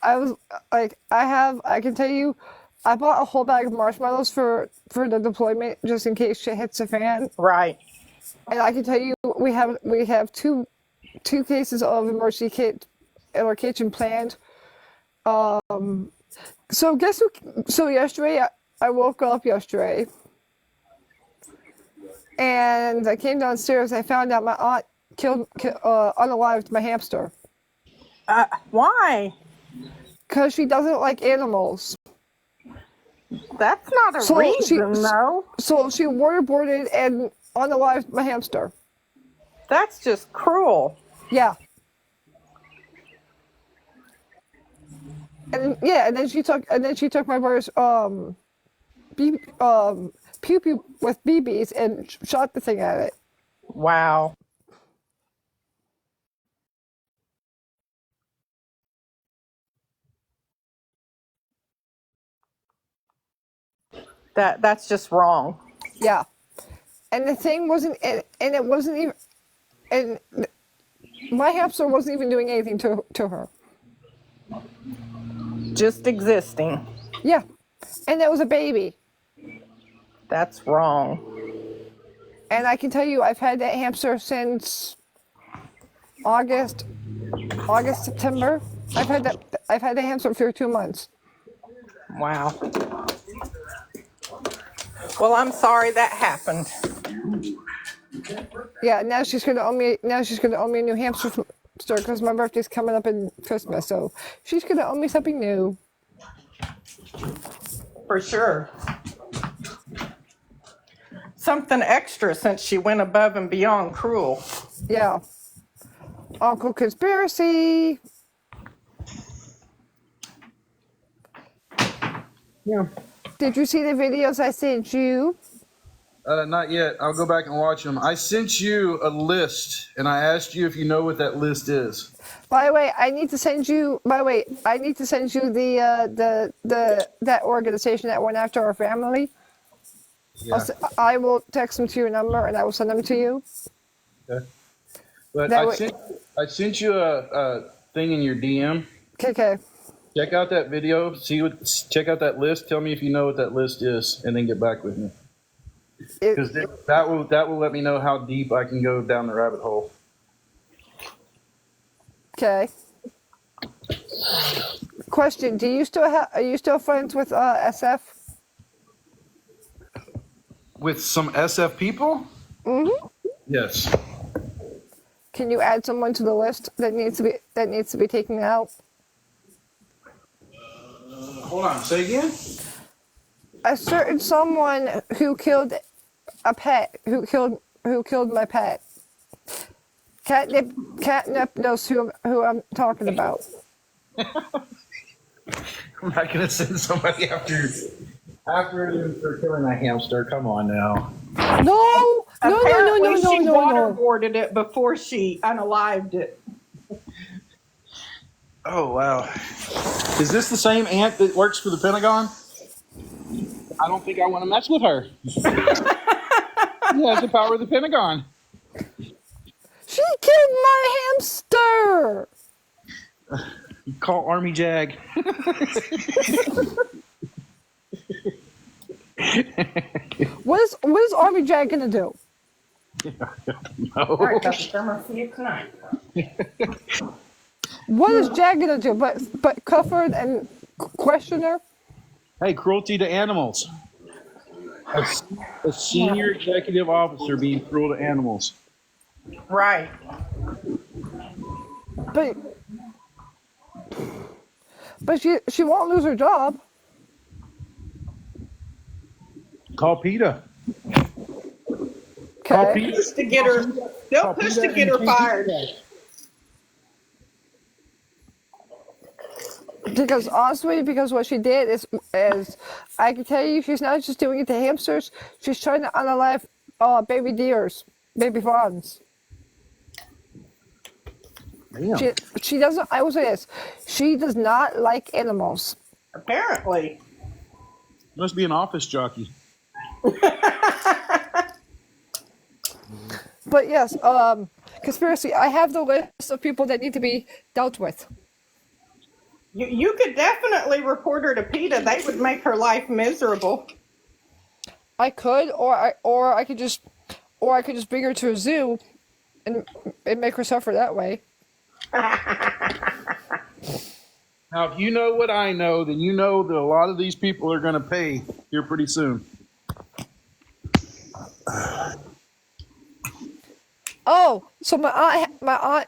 I was like, I can tell you, I bought a whole bag of marshmallows for the deployment just in case shit hits the fan. Right. And I can tell you, we have two cases of emergency kit in our kitchen planned. So guess who? So yesterday, I woke up yesterday, and I came downstairs. I found out my aunt unalived my hamster Why? because she doesn't like animals. That's not a So reason, though. she waterboarded and unalived my hamster. That's just cruel. Yeah. And then she took my brother's pew pew with BBs and shot the thing at it. Wow. That's just wrong. Yeah. And the thing wasn't, and it wasn't even, and my hamster wasn't even doing anything to her. Just existing. Yeah. And it was a baby. That's wrong. And I can tell you, I've had that hamster since August, September. I've had the hamster for 2 months. Wow. Well, I'm sorry that happened. Yeah, now she's gonna owe me a new hamster because my birthday's coming up in Christmas, so she's gonna owe me something new. For sure. Something extra since she went above and beyond cruel. Yeah. Uncle Conspiracy. Yeah. Did you see the videos I sent you? Not yet. I'll go back and watch them. I sent you a list, and I asked you if you know what that list is. By the way, I need to send you the that organization that went after our family. Yeah. I will text them to your number, and I will send them to you. Okay. But That I sent you a thing in your DM. Okay. Check out that video. Check out that list. Tell me if you know what that list is, and then get back with me. Because that will let me know how deep I can go down the rabbit hole. Okay. Question: Are you still friends with SF? With some SF people? Mm-hmm. Yes. Can you add someone to the list that needs to be taken out? Hold on. Say again. A certain someone who killed a pet, who killed my pet. Catnip knows who I'm talking about. I'm not gonna send somebody after for killing a hamster. Come on now. No. Apparently she No. waterboarded it before she unalived it. Oh wow. Is this the same aunt that works for the Pentagon? I don't think I want to mess with her. She has the power of the Pentagon. She killed my hamster. You call Army Jag. What is Army Jag gonna do? No. All right, that's I'm gonna see you tonight. What is Jag gonna do? But cuff her and question her? Hey, cruelty to animals. A senior executive officer being cruel to animals. Right. But she won't lose her job. Call PETA. Call Okay. PETA. Push to get her. They'll push to get her fired. Because honestly, what she did is I can tell you, she's not just doing it to hamsters. She's trying to unalive baby deers, baby fawns. Damn. She doesn't. I will say this: she does not like animals. Apparently. Must be an office jockey. But yes, conspiracy. I have the list of people that need to be dealt with. You could definitely report her to PETA. They would make her life miserable. I could, or I could just bring her to a zoo, and make her suffer that way. Now, if you know what I know, then you know that a lot of these people are going to pay here pretty soon. Oh, so my aunt.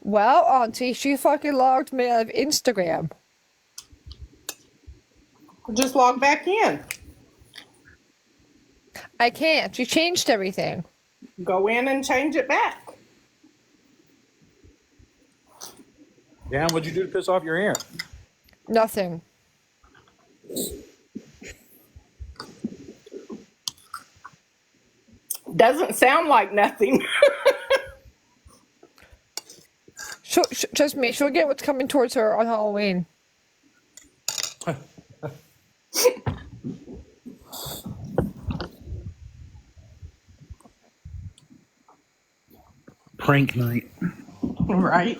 Well, Auntie, she fucking logged me out of Instagram. Just log back in. I can't. She changed everything. Go in and change it back. Dan, what'd you do to piss off your aunt? Nothing. Doesn't sound like nothing. Trust me, she'll get what's coming towards her on Halloween. Prank night. Right.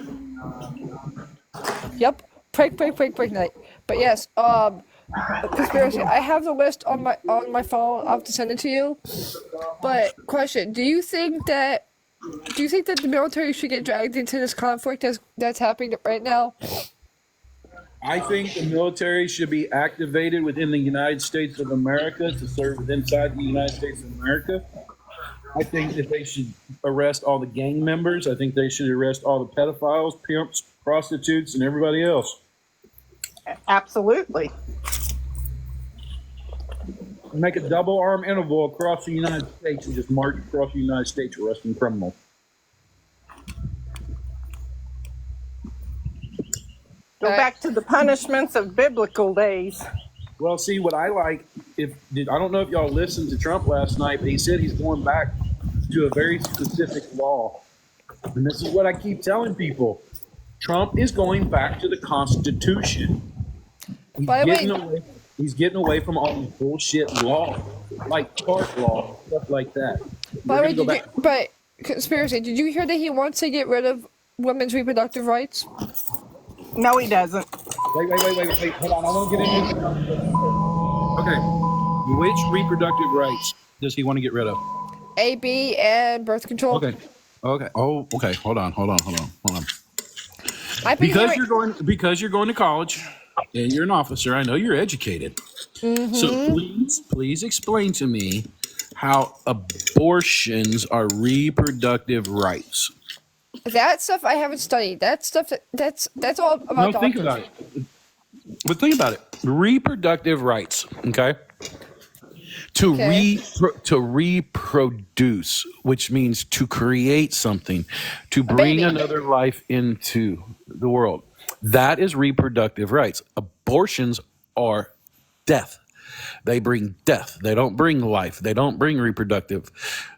Yep. Prank night. But yes, conspiracy. I have the list on my phone. I'll have to send it to you. But question: Do you think that the military should get dragged into this conflict that's happening right now? I think the military should be activated within the United States of America to serve inside the United States of America. I think that they should arrest all the gang members. I think they should arrest all the pedophiles, pimps, prostitutes, and everybody else. Absolutely. Make a double arm interval across the United States and just march across the United States arresting criminals. Go back to the punishments of biblical days. Well, see, what I like, I don't know if y'all listened to Trump last night, but he said he's going back to a very specific law. And this is what I keep telling people. Trump is going back to the Constitution. He's getting away from all these bullshit laws, like tort law, stuff like that. But conspiracy, did you hear that he wants to get rid of women's reproductive rights? No, he doesn't. Wait. Hold on, I want to get into this. Okay. Which reproductive rights does he want to get rid of? AB and birth control. Okay. Oh, okay. Hold on. Because you're going to college and you're an officer. I know you're educated. Mm-hmm. So please explain to me how abortions are reproductive rights. That stuff I haven't studied. That's all about doctors. Think about it. But think about it. Reproductive rights, okay? To reproduce, which means to create something, to bring another life into the world. That is reproductive rights. Abortions are death. They bring death. They don't bring life. They don't bring reproductive.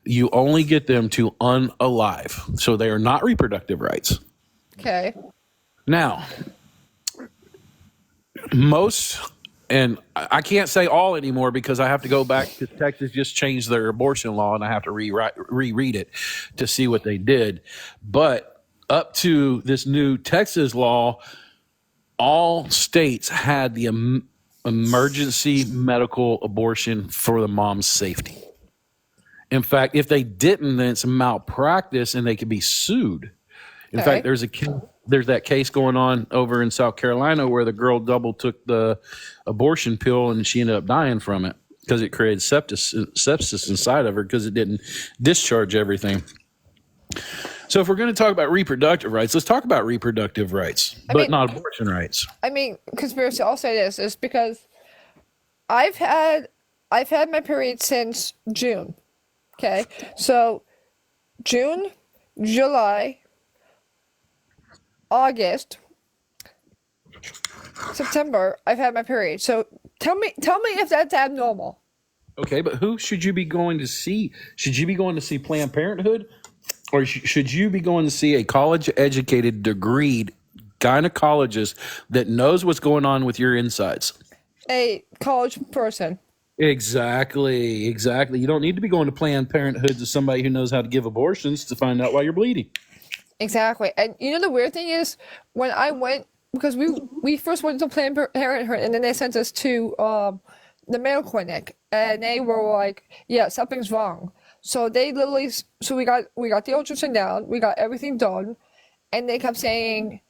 You only get them to unalive. So they are not reproductive rights. Okay. Now, most, and I can't say all anymore because I have to go back because Texas just changed their abortion law and I have to reread it to see what they did. But up to this new Texas law, all states had the emergency medical abortion for the mom's safety. In fact, if they didn't, then it's malpractice and they could be sued. In fact, there's that case going on over in South Carolina where the girl double took the abortion pill and she ended up dying from it because it created sepsis inside of her because it didn't discharge everything. So if we're going to talk about reproductive rights, let's talk about reproductive rights, but not abortion rights. I mean, conspiracy. I'll say this is because I've had my period since June. Okay, so June, July, August, September, I've had my period. So tell me if that's abnormal. Okay, but who should you be going to see? Should you be going to see Planned Parenthood? Or should you be going to see a college-educated, degreed gynecologist that knows what's going on with your insides? A college person. Exactly. You don't need to be going to Planned Parenthood to somebody who knows how to give abortions to find out why you're bleeding. Exactly. And you know the weird thing is, when I went because we first went to Planned Parenthood, and then they sent us to the Mayo Clinic, and they were like, "Yeah, something's wrong." So they literally, so we got the ultrasound down, we got everything done, and they kept saying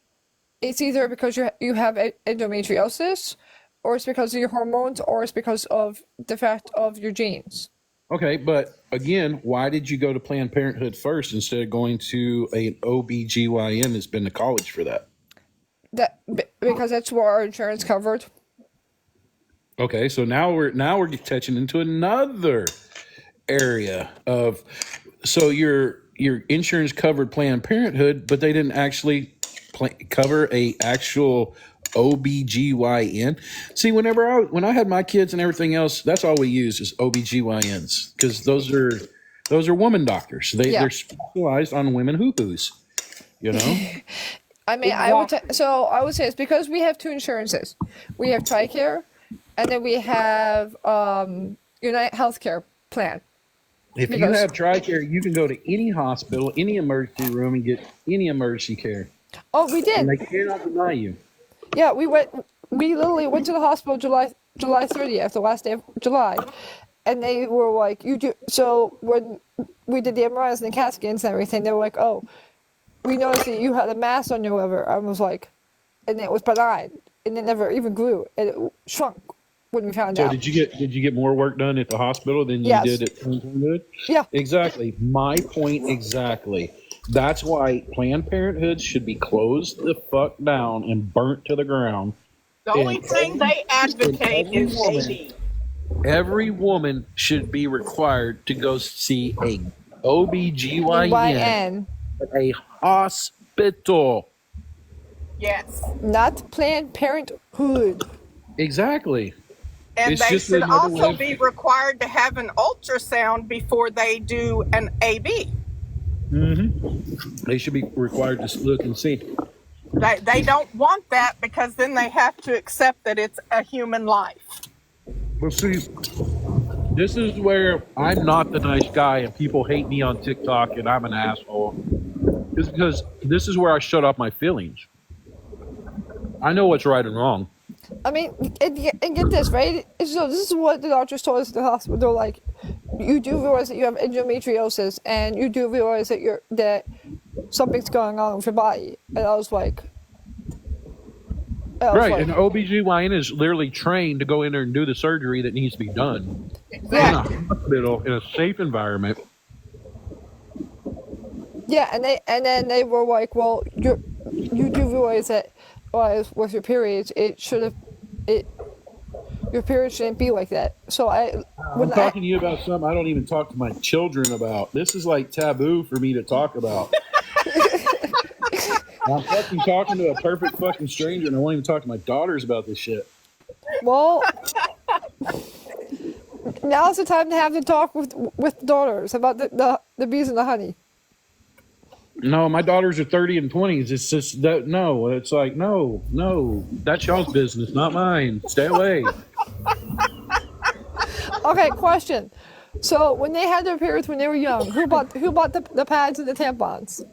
it's either because you have endometriosis, or it's because of your hormones, or it's because of the fact of your genes. Okay, but again, why did you go to Planned Parenthood first instead of going to an OBGYN that's been to college for that? Because that's what our insurance covered. Okay, so now we're touching into another area of, so your insurance covered Planned Parenthood, but they didn't actually cover a actual OBGYN. See, when I had my kids and everything else, that's all we used is OBGYNs, because those are woman doctors. They're specialized on women hoo-hoos, you know? I mean, I would say it's because we have two insurances. We have TRICARE, and then we have United Healthcare plan. If you have TRICARE, you can go to any hospital, any emergency room, and get any emergency care. Oh, we did. And they cannot deny you. Yeah, we literally went to the hospital July 30th, the last day of July, and they were like, "You do." So when we did the MRIs and the CAT scans and everything, they were like, "Oh, we noticed that you had a mass on your liver." I was like, and it was benign, and it never even grew, and it shrunk when we found out. So did you get more work done at the hospital than you did at Planned Parenthood? Yeah. Exactly. My point exactly. That's why Planned Parenthood should be closed the fuck down and burnt to the ground. The only thing they advocate is AB. Every woman should be required to go see a OBGYN at a hospital. Yes. Not Planned Parenthood. Exactly. And It's they just should another also way- be required to have an ultrasound before they do an AB. They should be required to look and see. They don't want that because then they have to accept that it's a human life. Well, see, this is where I'm not the nice guy and people hate me on TikTok and I'm an asshole. It's because this is where I shut off my feelings. I know what's right and wrong. I mean, and get this, right? So this is what the doctors told us at the hospital. They're like, you do realize that you have endometriosis, and you do realize that something's going on with your body. And I was like, Right, and the OBGYN is literally trained to go in there and do the surgery that needs to be done in a hospital in a safe environment. Yeah, and then they were like, well, you do realize that with your periods, your period shouldn't be like that. So I'm talking to you about something I don't even talk to my children about. This is like taboo for me to talk about. I'm fucking talking to a perfect fucking stranger, and I won't even talk to my daughters about this shit. Well, now's the time to have the talk with daughters about the bees and the honey. No, my daughters are 30 and 20s. It's just that no. It's like no. That's y'all's business, not mine. Stay away. Okay, question. So when they had their periods when they were young, who bought the pads and the tampons?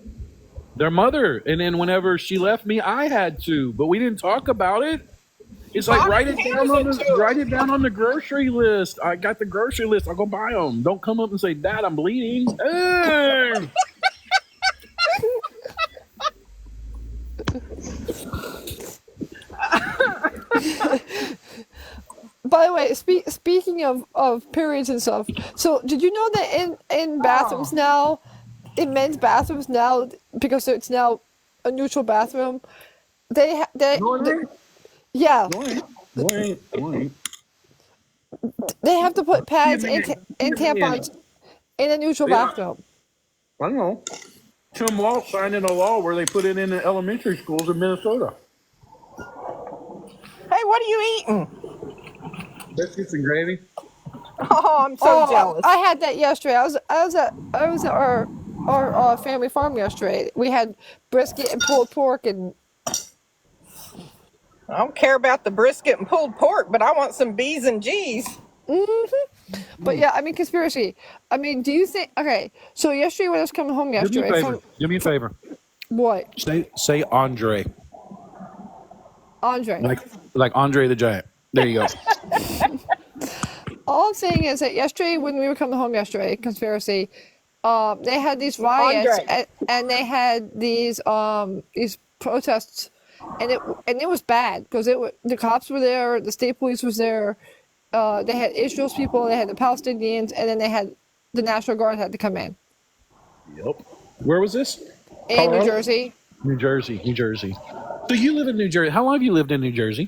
Their mother. And then whenever she left me, I had to, but we didn't talk about it. It's like write it down on the grocery list. I got the grocery list. I'll go buy them. Don't come up and say, "Dad, I'm bleeding." By the way, speaking of periods and stuff, so did you know that in bathrooms now, in men's bathrooms now, because it's now a neutral bathroom, they yeah, they have to put pads and tampons in a neutral bathroom. I know. Tim Walsh signed in a law where they put it in the elementary schools in Minnesota. Hey, what are you eating? Biscuits and gravy. Oh, I'm so jealous. I had that yesterday. I was at our family farm yesterday. We had brisket and pulled pork and. I don't care about the brisket and pulled pork, but I want some B's and G's. But yeah, I mean, conspiracy. I mean, do you think? Okay, so yesterday when I was coming home yesterday. Do me a favor. What? Say Andre. Andre. like Andre the Giant. There you go. All I'm saying is that yesterday, when we were coming home yesterday, conspiracy, they had these riots Andre. and they had these protests, and it was bad because the cops were there, the state police was there, they had Israel's people, they had the Palestinians, and then they had the National Guard had to come in. Yep. Where was this? In Colorado? New Jersey. New Jersey. So you live in New Jersey. How long have you lived in New Jersey?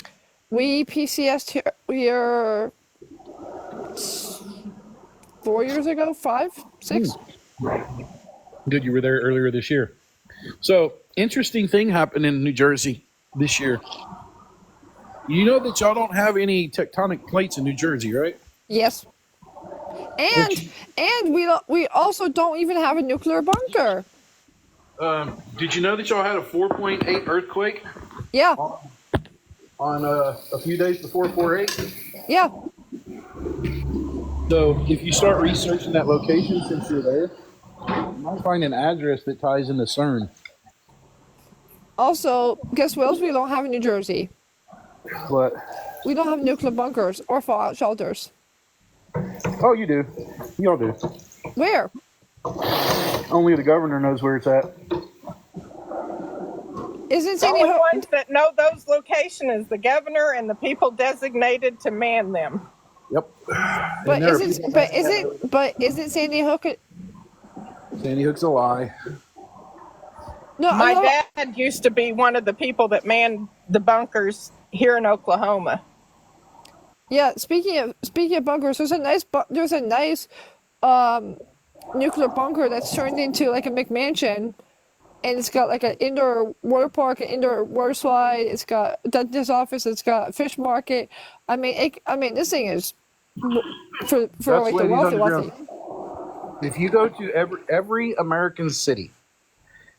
We PCS'd here 4 years ago, 5, 6. Good, you were there earlier this year. So, interesting thing happened in New Jersey this year. You know that y'all don't have any tectonic plates in New Jersey, right? Yes. And we also don't even have a nuclear bunker. Did you know that y'all had a 4.8 earthquake Yeah. on a few days before 4.8? Yeah. So if you start researching that location since you're there, you might find an address that ties into CERN. Also, guess what else we don't have in New Jersey? What? We don't have nuclear bunkers or fallout shelters. Oh, you do. Y'all do. Where? Only the governor knows where it's at. Isn't The Sandy only Hook? ones that know those locations is the governor and the people designated to man them. Yep. But isn't Sandy Hook? Sandy Hook's a lie. No, My no. dad used to be one of the people that manned the bunkers here in Oklahoma. Yeah. Speaking of bunkers, there's a nice nuclear bunker that's turned into like a McMansion, and it's got like an indoor water park, an indoor water slide. It's got a dentist office. It's got a fish market. I mean, this thing is for like the wealthy. If you go to every American city,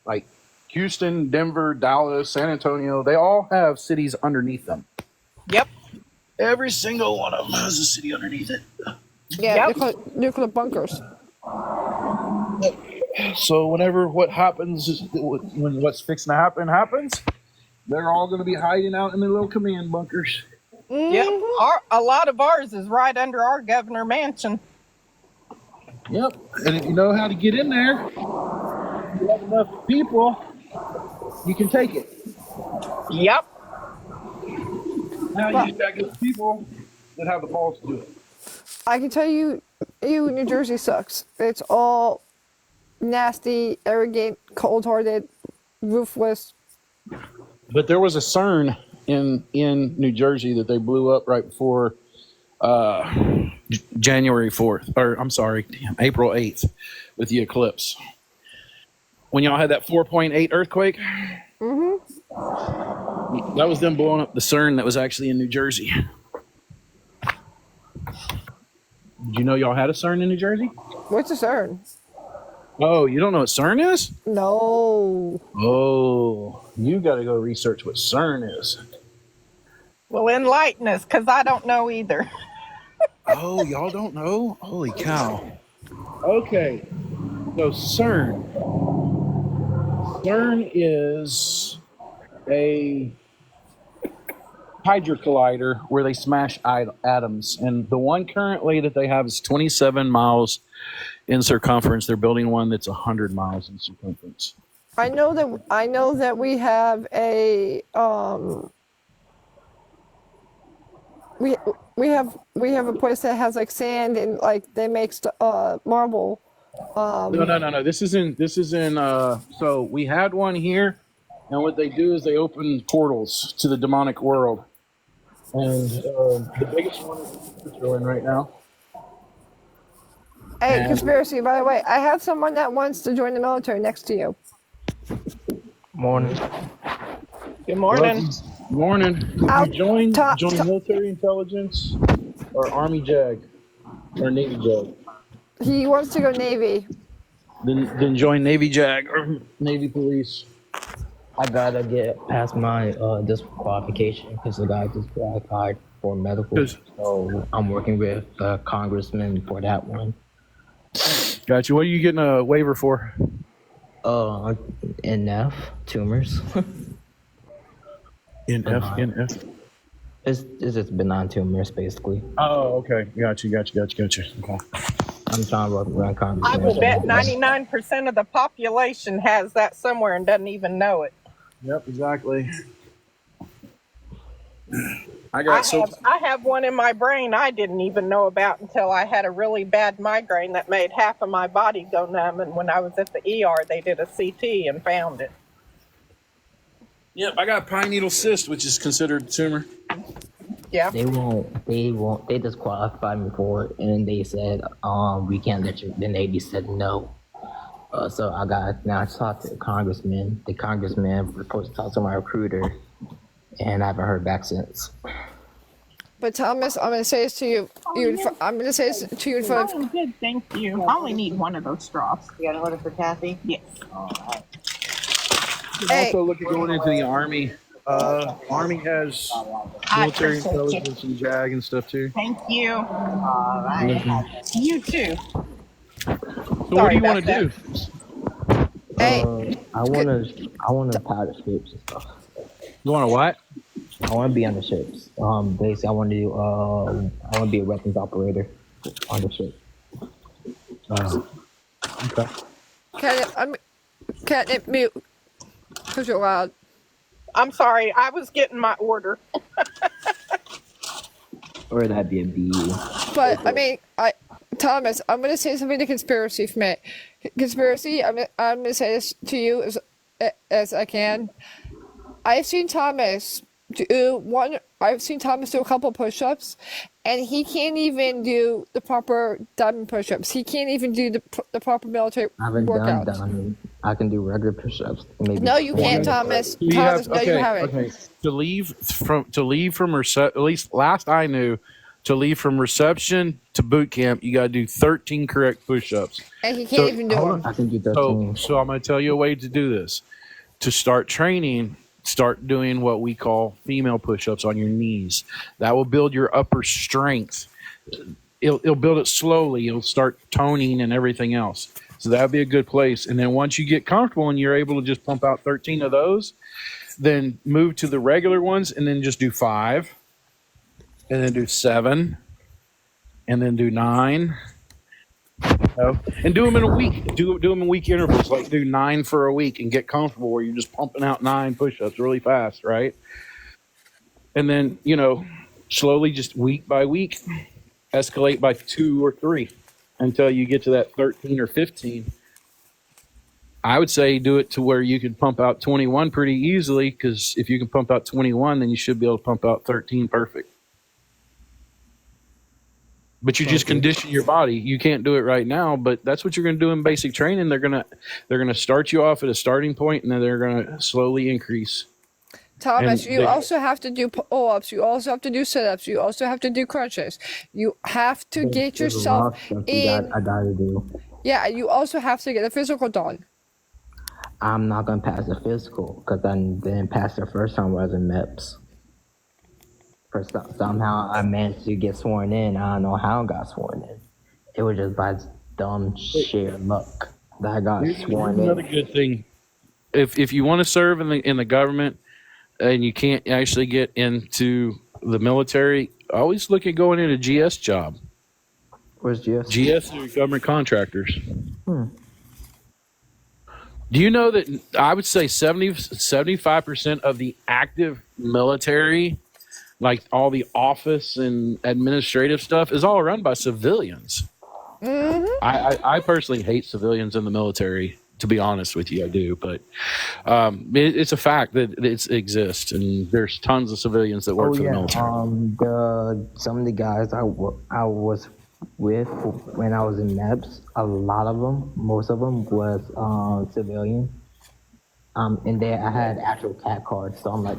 like Houston, Denver, Dallas, San Antonio, they all have cities underneath them. Yep. Every single one of them has a city underneath it. Yeah, Yep. nuclear bunkers. So whenever what happens is when what's fixing to happens, they're all going to be hiding out in their little command bunkers. Yep. A lot of ours is right under our governor mansion. Yep. And if you know how to get in there, if you have enough people, you can take it. Yep. Now you just got to get the people that have the balls to do it. I can tell you, New Jersey sucks. It's all nasty, arrogant, cold-hearted, ruthless. But there was a CERN in New Jersey that they blew up right before January 4th, or I'm sorry, April 8th with the eclipse. When y'all had that 4.8 earthquake, that was them blowing up the CERN that was actually in New Jersey. Did you know y'all had a CERN in New Jersey? What's a CERN? Oh, you don't know what CERN is? No. Oh, you got to go research what CERN is. Well, enlighten us, because I don't know either. Oh, y'all don't know? Holy cow. Okay, so CERN. CERN is a hydrogen collider where they smash atoms. And the one currently that they have is 27 miles in circumference. They're building one that's 100 miles in circumference. I know that we have a we have a place that has like sand and like they make marble. No. This is in so we had one here, and what they do is they open portals to the demonic world. And the biggest one is Peterson right now. Hey, And- conspiracy, by the way, I have someone that wants to join the military next to you. Morning. Good morning. Morning. Out- You join top- military intelligence or Army JAG or Navy JAG. He wants to go Navy. Then join Navy JAG or Navy Police. I gotta get past my disqualification because the guy disqualified for medical. Yes. So I'm working with the congressman for that one. Gotcha. What are you getting a waiver for? NF tumors. NF. It's just benign tumors, basically. Oh, okay. Gotcha. Okay. I'm trying to run I congressman. will bet 99% of the population has that somewhere and doesn't even know it. Yep, exactly. I I have one in my brain I didn't even know about until I had a really bad migraine that made half of my body go numb. And when I was at the ER, they did a CT and found it. Yep, I got pine needle cyst, which is considered a tumor. Yeah. They disqualified me for it, and they said, we can't let you. Then they said no. So I talked to the congressman. The congressman was supposed to talk to my recruiter, and I haven't heard back since. But Thomas, I'm gonna say this to you. I'm gonna say this to you in front of. Oh, good. Thank you. I only need one of those straws. You got an order for Kathy? Yes. All right. Hey, Also, look at going into the Army. Army has military intelligence and JAG and stuff too. Thank you. All right. You too. So what do you want to do? hey, I wanna pilot ships and stuff. You want to what? I want to be on the ships. Basically, I want to be a weapons operator on the ship. Okay. Catnip mute. Cause you're loud. I'm sorry. I was getting my order. Or that'd be a BU. But I mean, Thomas, I'm gonna say something to conspiracy from it. Conspiracy. I'm gonna say this to you as I can. I've seen Thomas do a couple push-ups, and he can't even do the proper diamond push-ups. He can't even do the proper military I haven't workouts. done diamond. I can do regular push-ups. Maybe No, you can't, Thomas. Thomas, no, you haven't. Okay. To leave from at least last I knew, to leave from reception to boot camp, you got to do 13 correct push-ups. And he can't even do them. I can do 13. So I'm going to tell you a way to do this. To start training, start doing what we call female push-ups on your knees. That will build your upper strength. It'll build it slowly. It'll start toning and everything else. So that would be a good place. And then once you get comfortable and you're able to just pump out 13 of those, then move to the regular ones and then just do 5, and then do 7, and then do 9. And do them in a week. Do them in week intervals. Like do 9 for a week and get comfortable where you're just pumping out 9 push-ups really fast, right? And then, slowly just week by week, escalate by 2 or 3 until you get to that 13 or 15. I would say do it to where you can pump out 21 pretty easily, because if you can pump out 21, then you should be able to pump out 13 perfect. But you just condition your body. You can't do it right now, but that's what you're going to do in basic training. They're gonna start you off at a starting point, and then they're going to slowly increase. Thomas, you also have to do pull-ups. You also have to do sit-ups. You also have to do crunches. You have to get yourself in. I gotta do. Yeah, you also have to get the physical done. I'm not gonna pass the physical because I didn't pass the first time I was in MEPS. Somehow I managed to get sworn in. I don't know how I got sworn in. It was just by dumb sheer luck that I got sworn in. Another good thing, if you want to serve in the government and you can't actually get into the military, always look at going in a GS job. Where's GS? GS are government contractors. Do you know that I would say 75% of the active military, like all the office and administrative stuff, is all run by civilians? Mm-hmm. I personally hate civilians in the military, to be honest with you. I do, but it's a fact that it exists, and there's tons of civilians that work for the military. Some of the guys I was with when I was in MEPS, most of them was civilian. And there I had actual CAT cards, so I'm like,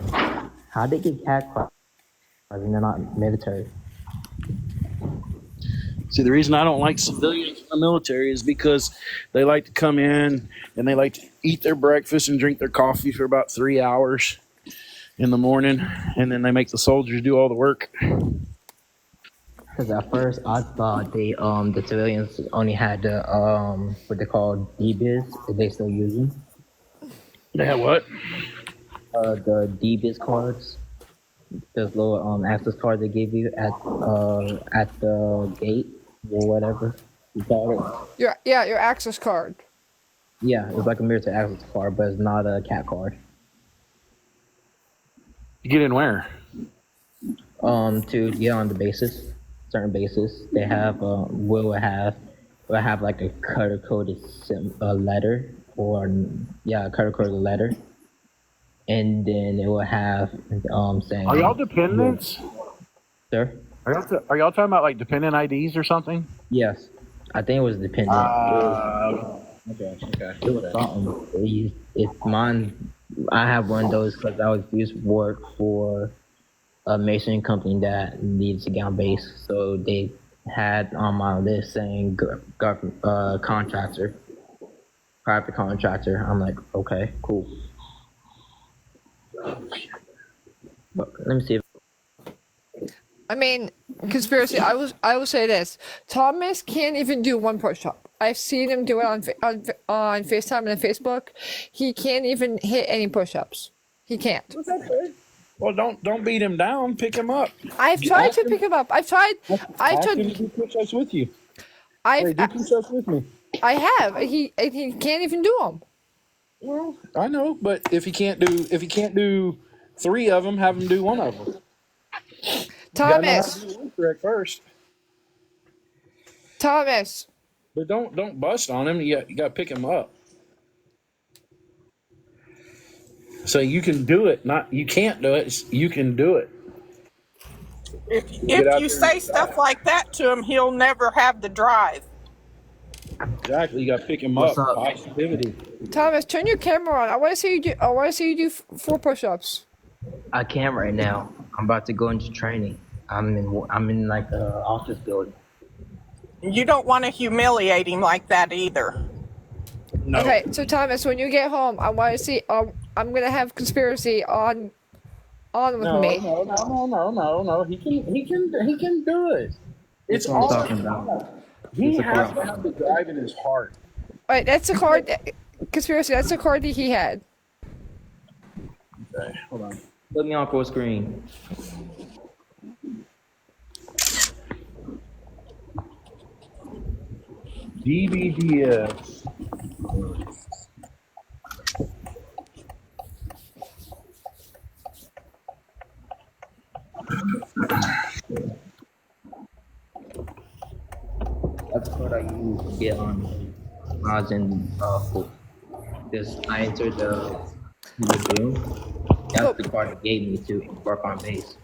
how'd they get CAT cards and they're not military? See, the reason I don't like civilians in the military is because they like to come in and they like to eat their breakfast and drink their coffee for about 3 hours in the morning, and then they make the soldiers do all the work. Because at first I thought the civilians only had the what they call DBiz. If they still use them. They have what? the DBIS cards, those little access cards they give you at the gate or whatever you call it. Your access card. Yeah, it's like a military access card, but it's not a cat card. You get in where? To get on the bases, certain bases, they have will have like a color coded letter or color coded letter, and then it will have saying. Are y'all dependents? Sir? Are y'all talking about like dependent IDs or something? Yes, I think it was dependent. Okay. It was something. It's mine. I have one of those because I was used to work for a masonry company that needs to get on base, so they had on my list saying contractor, private contractor. I'm like, okay, cool. But let me see. I mean, conspiracy. I will say this: Thomas can't even do one push-up. I've seen him do it on FaceTime and Facebook. He can't even hit any push-ups. He can't. Well, don't beat him down. Pick him up. I've tried to pick him up. I've tried. Ask him to do push-ups with you. Hey, do push-ups with me. I have. He can't even do them. Well, I know, but if he can't do 3 of them, have him do 1 of them. Thomas. Correct first. Thomas. But don't bust on him. You got to pick him up. So you can do it. Not you can't do it. You can do it. If you say stuff like that to him, he'll never have the drive. Exactly. You got to pick him What's up. up? Positivity. Thomas, turn your camera on. I want to see you do 4 push-ups. I can't right now. I'm about to go into training. I'm in like an office building. You don't want to humiliate him like that either. No. Okay, so Thomas, when you get home, I want to see. I'm gonna have conspiracy on with me. No. He can do it. That's what I'm talking about. He has to have the drive in his heart. Wait, that's the card. Conspiracy. That's the card that he had. Okay, hold on. Put me on full screen. DBDS. That's what I used to get on when I was in school. I entered the room. That's the card they gave me to work on base.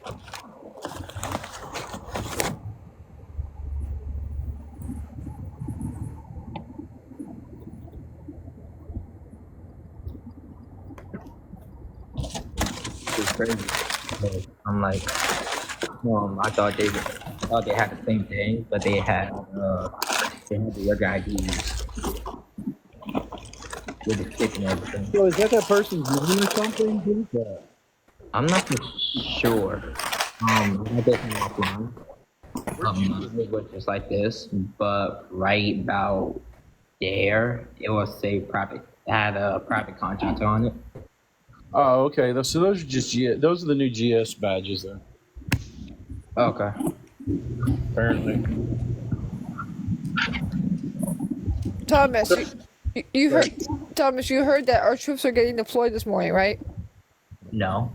It's crazy. So I'm like, I thought they had the same thing, but they had the other IDs with the stick and everything. So is that person's name or something? Who is that? I'm not too sure. I guess I'm offline. It was just like this, but right about there, it will say private. It had a private contractor on it. Oh, okay. So those are just those are the new GS badges, then. Okay. Apparently. Thomas, you heard. Thomas, you heard that our troops are getting deployed this morning, right? No.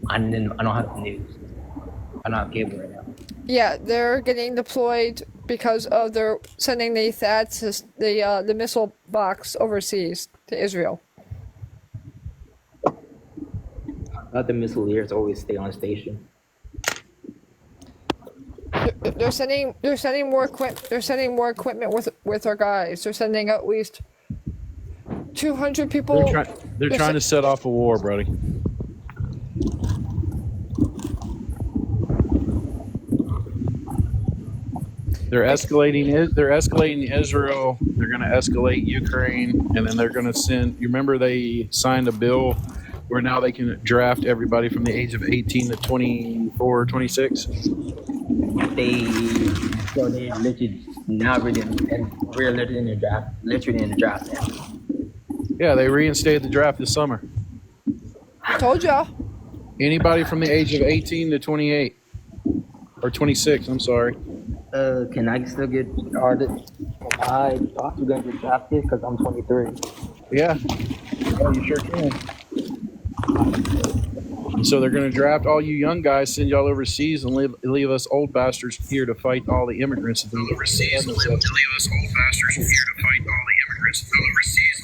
I don't have the news. I don't have cable right now. Yeah, they're getting deployed because of their sending the THAADs, the missile box overseas to Israel. The missileers always stay on station. They're sending more equipment. They're sending more equipment with our guys. They're sending at least 200 people. They're trying to set off a war, Brody. They're escalating Israel. They're going to escalate Ukraine, and then they're going to send. You remember they signed a bill where now they can draft everybody from the age of 18 to 24, 26. They literally not really, and we're literally in the draft now. Yeah, they reinstated the draft this summer. Told y'all. Anybody from the age of 18 to 28 or 26? I'm sorry. Can I still get started? I thought you were gonna get drafted because I'm 23. Yeah, you sure can. And so they're going to draft all you young guys, send y'all overseas, and leave us old bastards here to fight all the immigrants. Overseas, leave us old bastards here to fight all the immigrants overseas.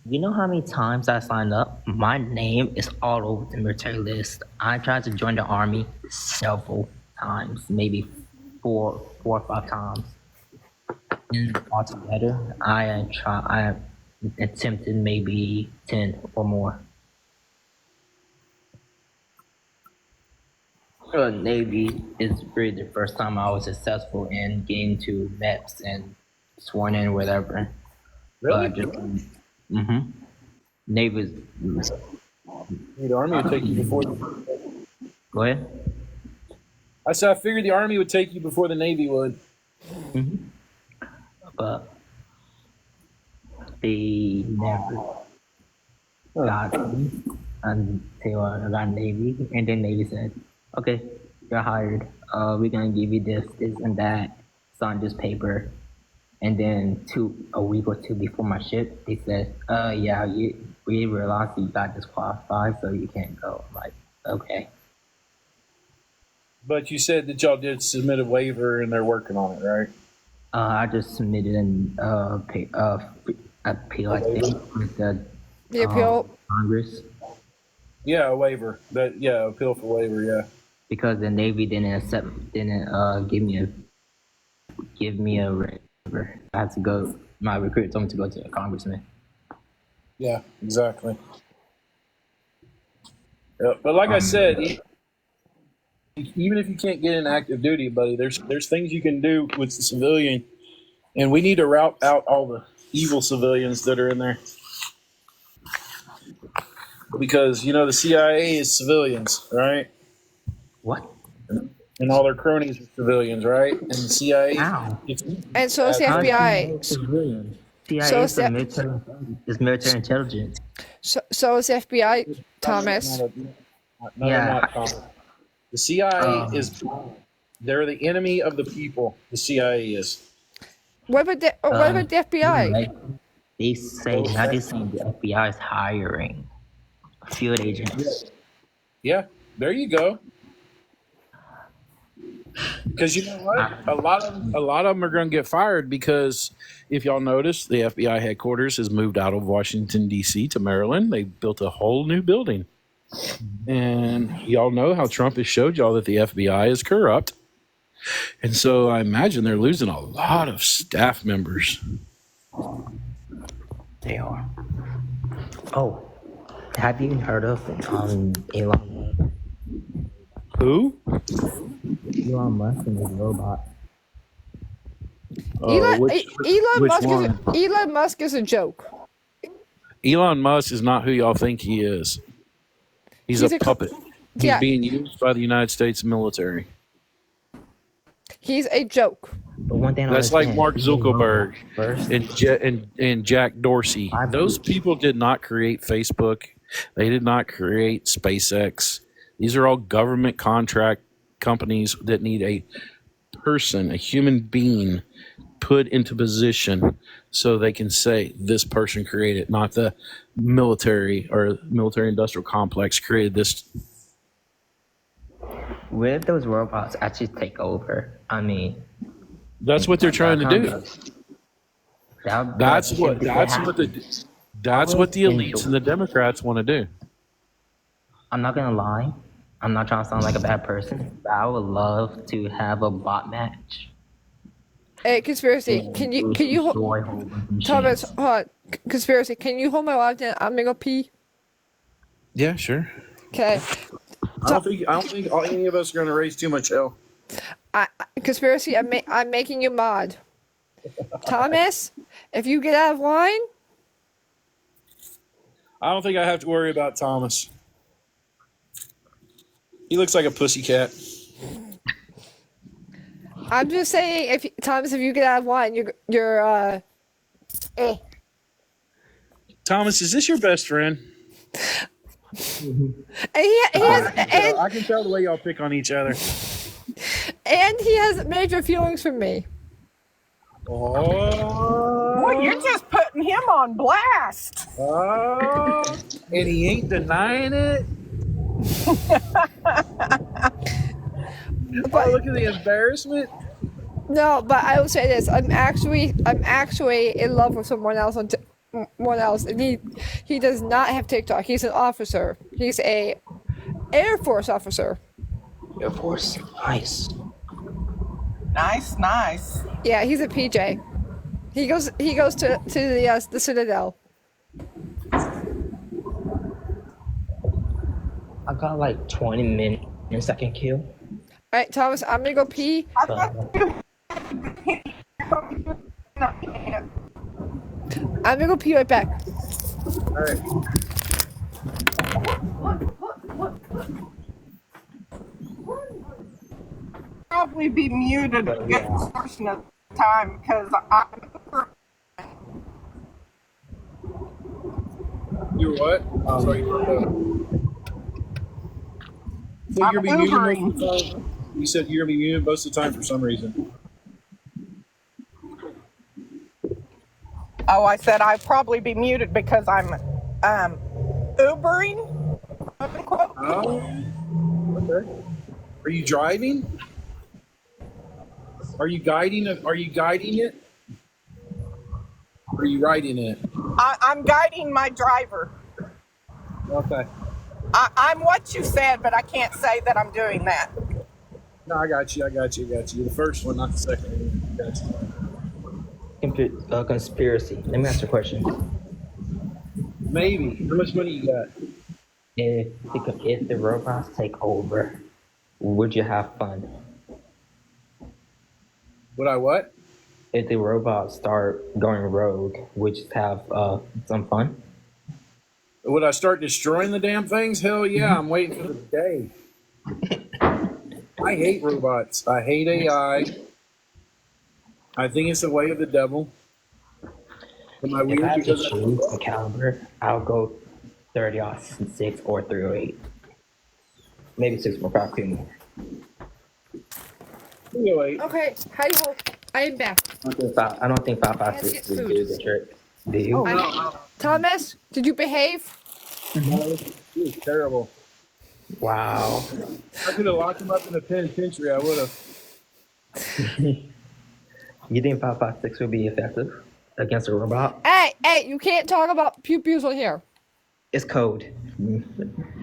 You know how many times I signed up? My name is all over the military list. I tried to join the army several times, maybe four or five times. And altogether, I attempted maybe 10 or more. Navy is really the first time I was successful in getting to MEPS and sworn in, whatever. Really? Navy is. The army would take you before. Go ahead. I said I figured the army would take you before the Navy would. But they never got me until I got Navy, and then Navy said, "Okay, you're hired. We're gonna give you this, and that. Sign this paper." And then a week or two before my ship, they said, yeah, we realized you got disqualified, so you can't go." I'm like, okay. But you said that y'all did submit a waiver and they're working on it, right? I just submitted appeal, I think, with The appeal. Congress. Yeah, a waiver. Appeal for waiver, yeah. Because the Navy didn't give me a waiver. I had to go. My recruiter told me to go to a congressman. Yeah, exactly. Yeah, but like I said, even if you can't get in active duty, buddy, there's things you can do with the civilian, and we need to route out all the evil civilians that are in there. Because, the CIA is civilians, right? What? And all their cronies are civilians, right? And the CIA... How? And so is the FBI. CIA So is military intelligence. So is the FBI, Thomas. No, they're not, Thomas. The CIA they're the enemy of the people. The CIA is. What about the FBI? They say, now they're saying the FBI is hiring field agents. Yeah, there you go. Because you know what? A lot of them are going to get fired because if y'all notice, the FBI headquarters has moved out of Washington, D.C. to Maryland. They built a whole new building. And y'all know how Trump has showed y'all that the FBI is corrupt. And so I imagine they're losing a lot of staff members. They are. Oh, have you heard of Elon? Who? Elon Musk and his robot. Elon Musk is a joke. Elon Musk is not who y'all think he is. He's a puppet. He's being used by the United States military. He's a joke. But one thing that's like Mark Zuckerberg and Jack Dorsey. Those people did not create Facebook. They did not create SpaceX. These are all government contract companies that need a person, a human being, put into position so they can say this person created, not the military or military industrial complex created this. What if those robots actually take over? I mean, that's what they're trying to do. That's what the elites and the Democrats want to do. I'm not gonna lie. I'm not trying to sound like a bad person, but I would love to have a bot match. Hey, conspiracy! Can you Thomas? Conspiracy! Can you hold my live down? I'm gonna go pee. Yeah, sure. Okay. I don't think any of us are gonna raise too much hell. Conspiracy! I'm making you mod. Thomas, if you get out of line, I don't think I have to worry about Thomas. He looks like a pussycat. I'm just saying, Thomas, if you get out of line, you're Thomas, is this your best friend? And he has I can tell the way y'all pick on each other. and he has major feelings for me. Oh, Well, you're just putting him on blast. oh, and he ain't denying it. But Look at the embarrassment. no, but I will say this: I'm actually in love with someone else someone else, and he does not have TikTok. He's an officer. He's a Air Force officer. Air Force, nice. Nice. Yeah, he's a PJ. He goes to the Citadel. I got like 20 minutes I can kill. All right, Thomas, I'm gonna go pee. I'm gonna go pee right back. All right. Probably be muted a good portion of the time because I'm You're what? Sorry. So you're gonna be muted most of the time. You said you're gonna be muted most of the time for some reason. Oh, I said I'd probably be muted because I'm Ubering. Quote, unquote. Oh, okay. Are you driving? Are you guiding it? Are you guiding it? Or are you riding it? I'm guiding my driver. Okay. I'm what you said, but I can't say that I'm doing that. No, I got you. The first one, not the second one. Got you. Conspiracy. Let me ask you a question. Maybe. How much money you got? If the robots take over, would you have fun? Would I what? If the robots start going rogue, would you have some fun? Would I start destroying the damn things? Hell yeah, I'm waiting for the day. I hate robots. I hate AI. I think it's the way of the devil. Am I If weird I had to because choose a caliber, I'll go 30-06 or 308. Maybe 6.5 more. Wait. Okay, hi ho. I am back. I don't think 5.56 would do the trick. Do you? Oh, no. Thomas, did you behave? It was terrible. Wow. I could have locked him up in the penitentiary. I would have. You think 5.56 would be effective against a robot? Hey, you can't talk about pew-pews on here. It's code.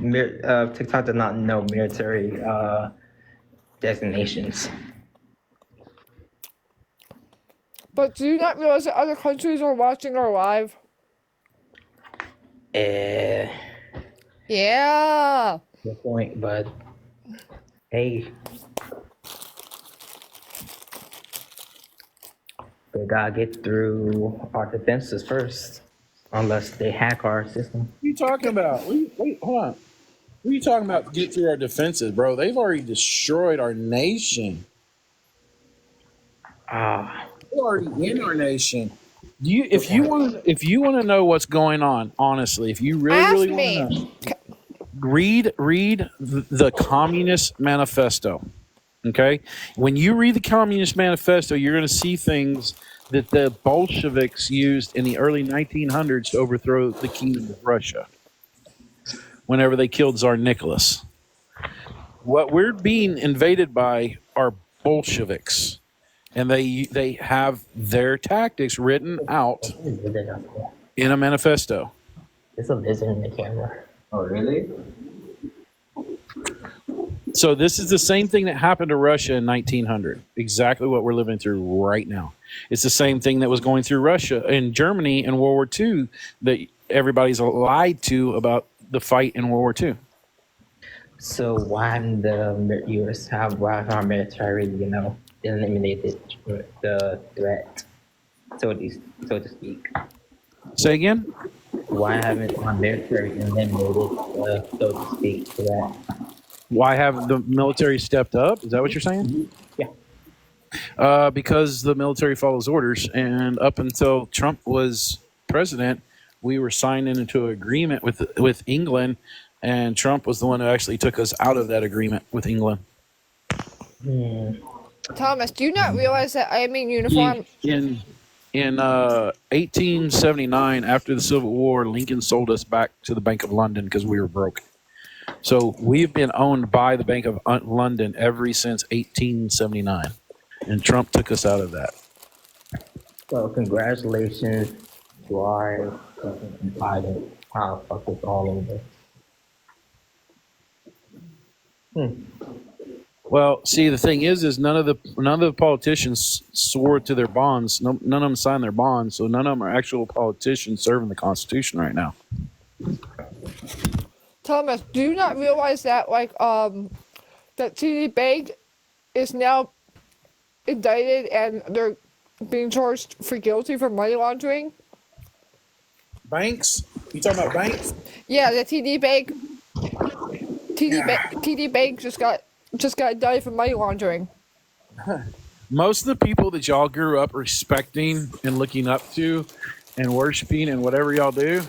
TikTok does not know military designations. But do you not realize that other countries are watching our live? Yeah. Good point, bud. Hey. We gotta get through our defenses first, unless they hack our system. What are you talking about? Wait, hold on. What are you talking about to get through our defenses, bro? They've already destroyed our nation. They're already in our nation. If you want to know what's going on, honestly, if you really want to know, read the Communist Manifesto. Okay, when you read the Communist Manifesto, you're going to see things that the Bolsheviks used in the early 1900s to overthrow the Kingdom of Russia. Whenever they killed Tsar Nicholas, what we're being invaded by are Bolsheviks, and they have their tactics written out in a manifesto. There's a lizard in the camera. Oh, really? So this is the same thing that happened to Russia in 1900. Exactly what we're living through right now. It's the same thing that was going through Russia and Germany in World War II that everybody's lied to about the fight in World War II. So why the U.S. why our military, eliminated the threat, so to speak? Say again? Why haven't our military eliminated the, so to speak, threat? Why haven't the military stepped up? Is that what you're saying? Yeah. Because the military follows orders, and up until Trump was president, we were signing into an agreement with England and Trump was the one who actually took us out of that agreement with England. Thomas, do you not realize that I am in He, uniform? in 1879, after the Civil War, Lincoln sold us back to the Bank of London because we were broke. So we've been owned by the Bank of London ever since 1879, and Trump took us out of that. So congratulations to our fucking Biden. How fuck us all over. Well, see, the thing is none of the politicians swore to their bonds. None of them signed their bonds, so none of them are actual politicians serving the Constitution right now. Thomas, do you not realize that that TD Bank is now indicted and they're being charged for guilty for money laundering? Banks? You talking about banks? Yeah, the TD Bank. TD Bank just got indicted for money laundering. Most of the people that y'all grew up respecting and looking up to and worshiping and whatever y'all do,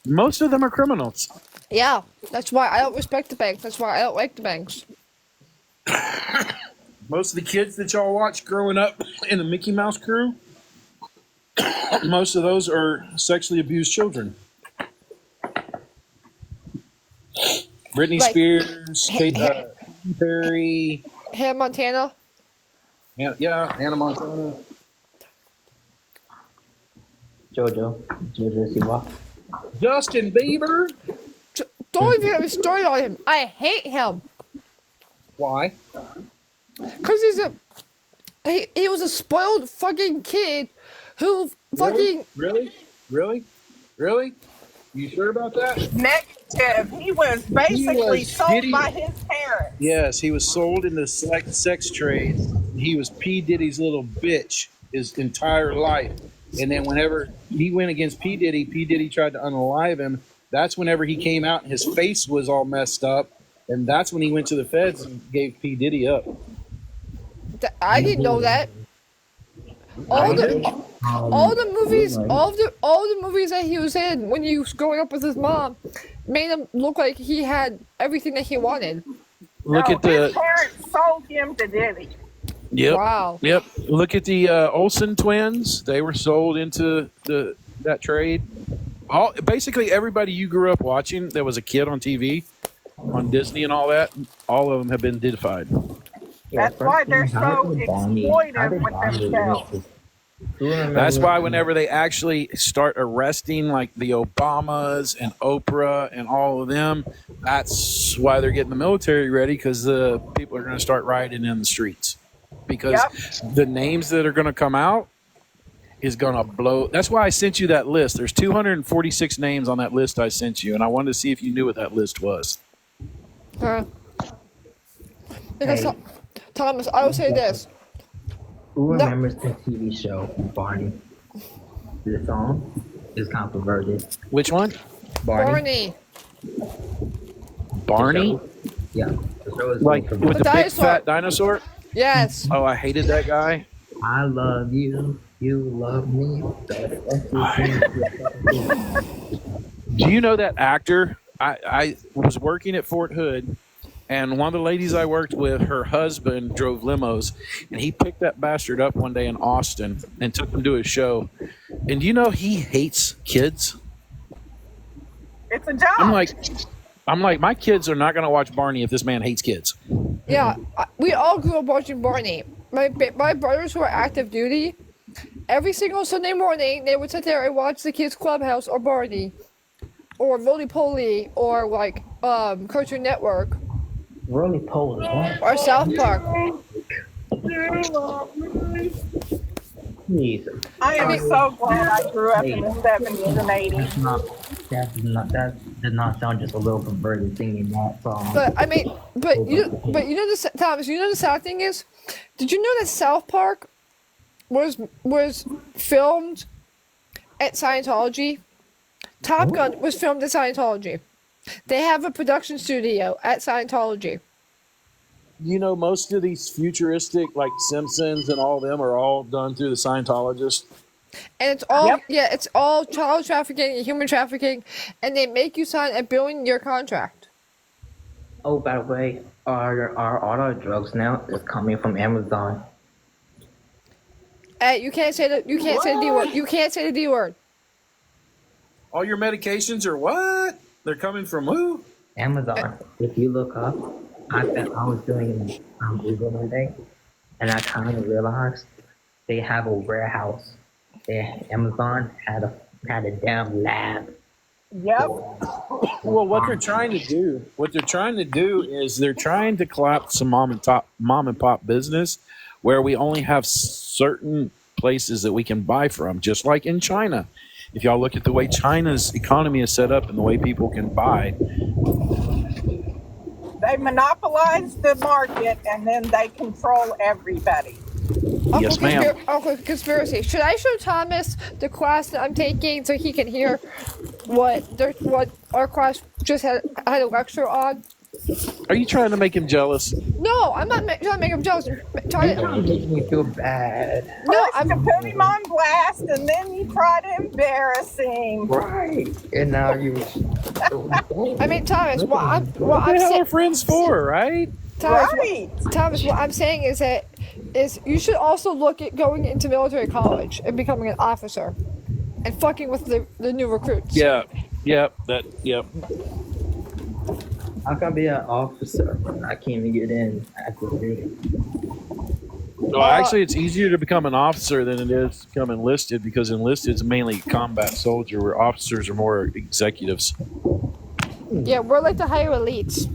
most of them are criminals. Yeah, that's why I don't respect the banks. That's why I don't like the banks. Most of the kids that y'all watch growing up in the Mickey Mouse crew, most of those are sexually abused children. Britney Like, Spears, Katy Perry, Hannah Montana. Hannah Montana. Jojo Siwa. Justin Bieber. Don't even get me started on him. I hate him. Why? Because he was a spoiled fucking kid who fucking... Really? You sure about that? Negative. He was basically sold Diddy. by his parents. Yes, he was sold in the sex trade. He was P. Diddy's little bitch his entire life. And then whenever he went against P. Diddy tried to unalive him. That's whenever he came out and his face was all messed up. And that's when he went to the feds and gave P. Diddy up. I didn't know that. All the movies that he was in when he was growing up with his mom made him look like he had everything that he wanted. Look at his parents sold him to Diddy. Yep. Wow. Yep. Look at the Olsen twins. They were sold into that trade. Basically everybody you grew up watching that was a kid on TV, on Disney and all that, all of them have been Diddified. That's why they're so exploitive with themselves. That's why whenever they actually start arresting like the Obamas and Oprah and all of them, that's why they're getting the military ready, because the people are going to start rioting in the streets. Because the names that are going to come out is going to blow. That's why I sent you that list. There's 246 names on that list I sent you, and I wanted to see if you knew what that list was. Because Thomas, I will say this. Who remembers the TV show Barney? The song is kind of perverted. Which one? Barney. Barney? Yeah. The show is Like with the big fat dinosaur? Yes. Oh, I hated that guy. I love you. You love me. Do you know that actor? I was working at Fort Hood, and one of the ladies I worked with, her husband drove limos, and he picked that bastard up one day in Austin and took him to his show. And do you know he hates kids? It's a job. I'm like, my kids are not going to watch Barney if this man hates kids. Yeah, we all grew up watching Barney. My brothers who are active duty, every single Sunday morning, they would sit there and watch the Kids Clubhouse or Barney or Roly Poly or like Cartoon Network. Roly Poly. Or South Park. Jesus. I am so glad I grew up in the 70s and 80s. That did not sound just a little perverted singing that song. But I mean, you know Thomas, you know the sad thing is, did you know that South Park was filmed at Scientology? Top Gun was filmed at Scientology. They have a production studio at Scientology. You know, most of these futuristic, like Simpsons and all of them, are all done through the Scientologists. And it's all it's all child trafficking and human trafficking, and they make you sign a billion-year contract. Oh, by the way, all our drugs now is coming from Amazon. Hey, you can't say the D word. You can't say the D word. All your medications are what? They're coming from who? Amazon. If you look up, I was doing Uber one day, and I kind of realized they have a warehouse. Amazon had a damn lab. Yep. Well, what they're trying to do is they're trying to collapse some mom and pop business where we only have certain places that we can buy from, just like in China. If y'all look at the way China's economy is set up and the way people can buy, They monopolize the market and then they control everybody. yes, ma'am. Uncle Conspiracy. Should I show Thomas the class that I'm taking so he can hear what our class just had a lecture on? Are you trying to make him jealous? No, I'm not trying to make him jealous. It makes me feel bad. No, First you put him on blast and then you try to embarrass him. Right. And now you. I mean, Thomas, what I'm What the hell saying, are friends for, right? Right. Thomas, what I'm saying is you should also look at going into military college and becoming an officer, and fucking with the new recruits. Yep. I can be an officer. I can't even get in active duty. No, actually, it's easier to become an officer than it is to become enlisted because enlisted is mainly combat soldier, where officers are more executives. Yeah, we're like the higher elites.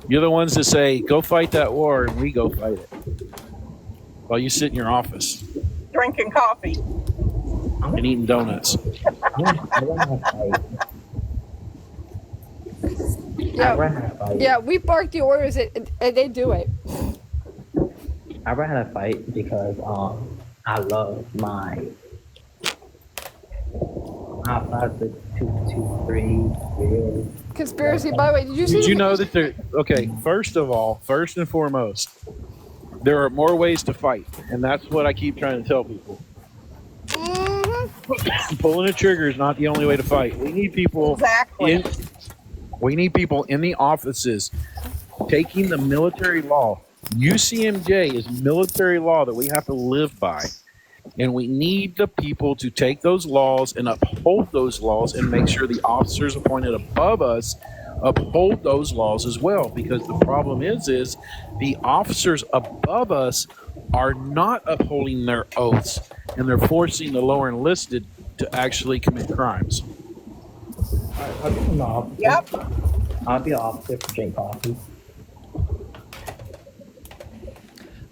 You're the ones that say, "Go fight that war," and we go fight it, while you sit in your office Drinking coffee. and eating donuts. I want to fight. Yeah, we bark the orders and they do it. I rather fight because I love my 5, 6, 2, 2, 3. Conspiracy. By the way, did you see? Did you know that there? Okay, first and foremost, there are more ways to fight, and that's what I keep trying to tell people. Pulling a trigger is not the only way to fight. We need people Exactly. We need people in the offices taking the military law. UCMJ is military law that we have to live by. And we need the people to take those laws and uphold those laws and make sure the officers appointed above us uphold those laws as well. Because the problem is the officers above us are not upholding their oaths, and they're forcing the lower enlisted to actually commit crimes. I'll be an officer. Yep. I'll be an officer for drink coffee.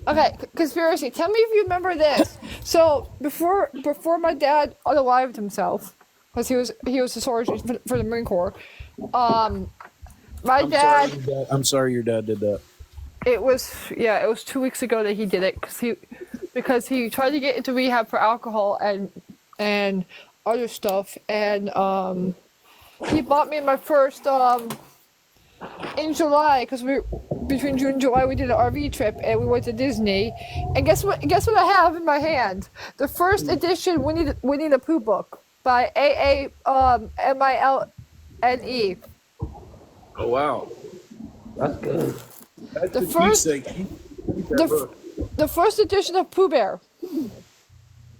Okay, conspiracy. Tell me if you remember this. So before my dad unalived himself, because he was a sergeant for the Marine Corps. My dad. I'm sorry your dad did that. It was 2 weeks ago that he did it because he tried to get into rehab for alcohol and other stuff, and he bought me my first in July, because between June and July we did an RV trip and we went to Disney, and guess what I have in my hand? The first edition Winnie the Pooh book by A.A. Milne. Oh wow, That's good. that's The the first- first. The first edition of Pooh Bear.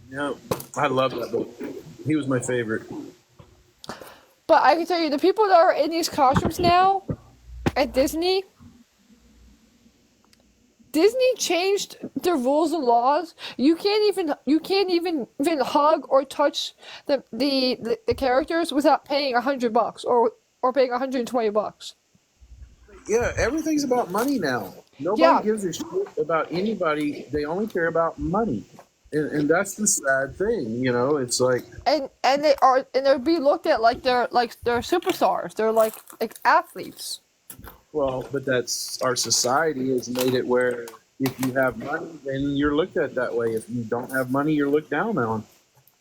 No, I love that book. He was my favorite. But I can tell you, the people that are in these costumes now at Disney changed their rules and laws. You can't even hug or touch the characters without paying $100 or paying $120. Yeah, everything's about money now. Nobody Yeah. gives a shit about anybody. They only care about money, and that's the sad thing. You know, it's like And they're being looked at like they're superstars. They're like athletes. well, but that's our society has made it where if you have money, then you're looked at that way. If you don't have money, you're looked down on.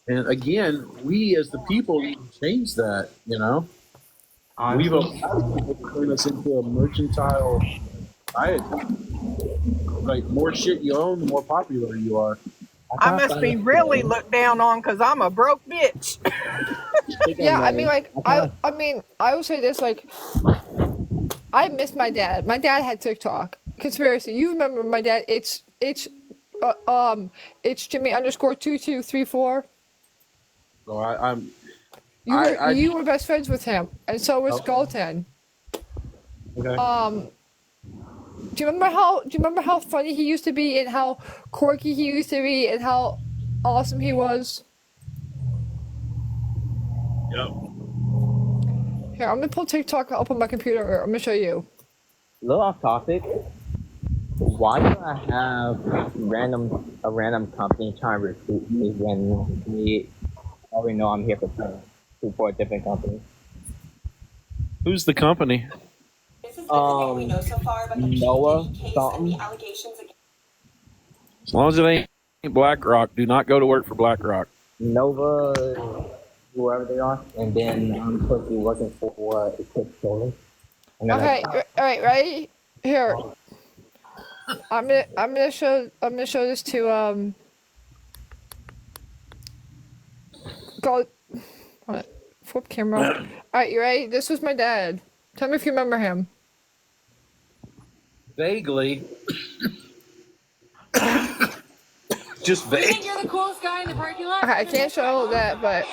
And again, we as the people need to change that. You know. We've allowed people to turn us into a mercantile society. Like, more shit you own, the more popular you are. I must be really looked down on because I'm a broke bitch. Yeah, I mean, like I would say this, like I miss my dad. My dad had TikTok. Conspiracy. You remember my dad? It's Jimmy underscore 2234. So I'm You were best friends with him, and so was Okay. Galton. Okay. Do you remember how funny he used to be and how quirky he used to be and how awesome he was? Yep. Here, I'm gonna pull TikTok up on my computer. I'm gonna show you. A little off topic. Why do I have a random company trying to recruit me when we already know I'm here for a different company? Who's the company? Noah something. As long as it ain't BlackRock, do not go to work for BlackRock. Nova, whoever they are, and then I'm supposed to be working for Eclipse Solar. And then Okay, all right, ready? Here, I'm gonna show this to go. What? Flip camera. All right, you ready? This was my dad. Tell me if you remember him. Vaguely. Just You vague. think you're the coolest guy in the parking lot? Okay, I can't show that, but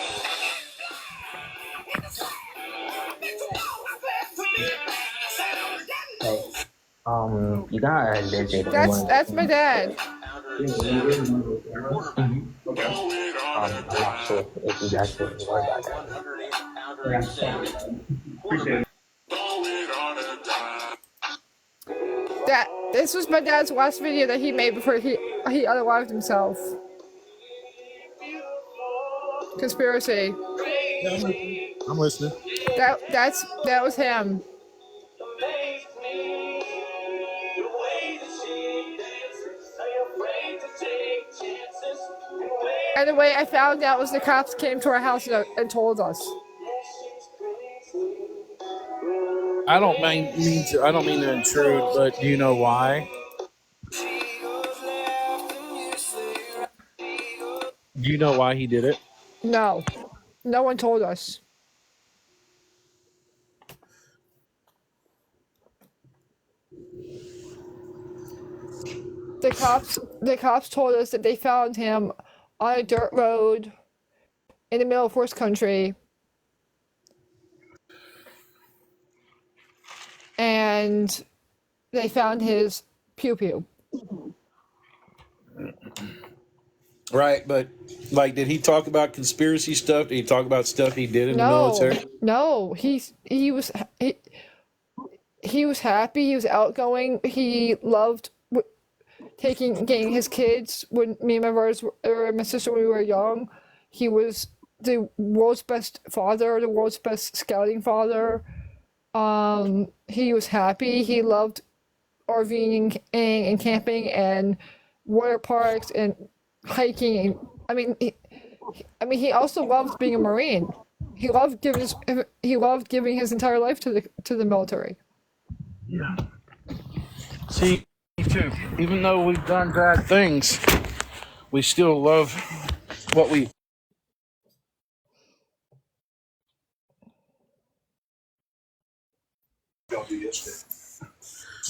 you got a digit. that's my dad. I'm not sure if you guys would worry about that. This was my dad's last video that he made before he unalived himself. Conspiracy. I'm listening. That was him. And the way I found out was the cops came to our house and told us. I don't mean to intrude, but do you know why? Do you know why he did it? No, no one told us. The cops told us that they found him on a dirt road in the middle of horse country. And they found his pew-pew. Right, but like, did he talk about conspiracy stuff? Did he talk about stuff he did in the military? No, he was happy. He was outgoing. He loved getting his kids. When me and my brothers or my sister when we were young, he was the world's best father, the world's best scouting father. He was happy. He loved RVing and camping and water parks and hiking. He also loved being a Marine. He loved giving his entire life to the military. Yeah. See, me too. Even though we've done bad things, we still love what we.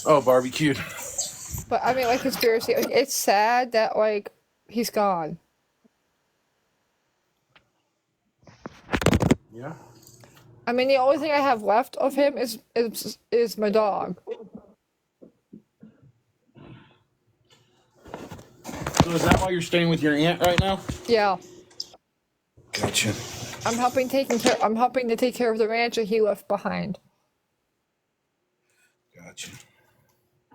Oh, barbecued. But I mean, like conspiracy. Like, it's sad that like he's gone. Yeah. I mean, the only thing I have left of him is my dog. So is that why you're staying with your aunt right now? Yeah, Gotcha. I'm helping to take care of the ranch that he left behind. Gotcha.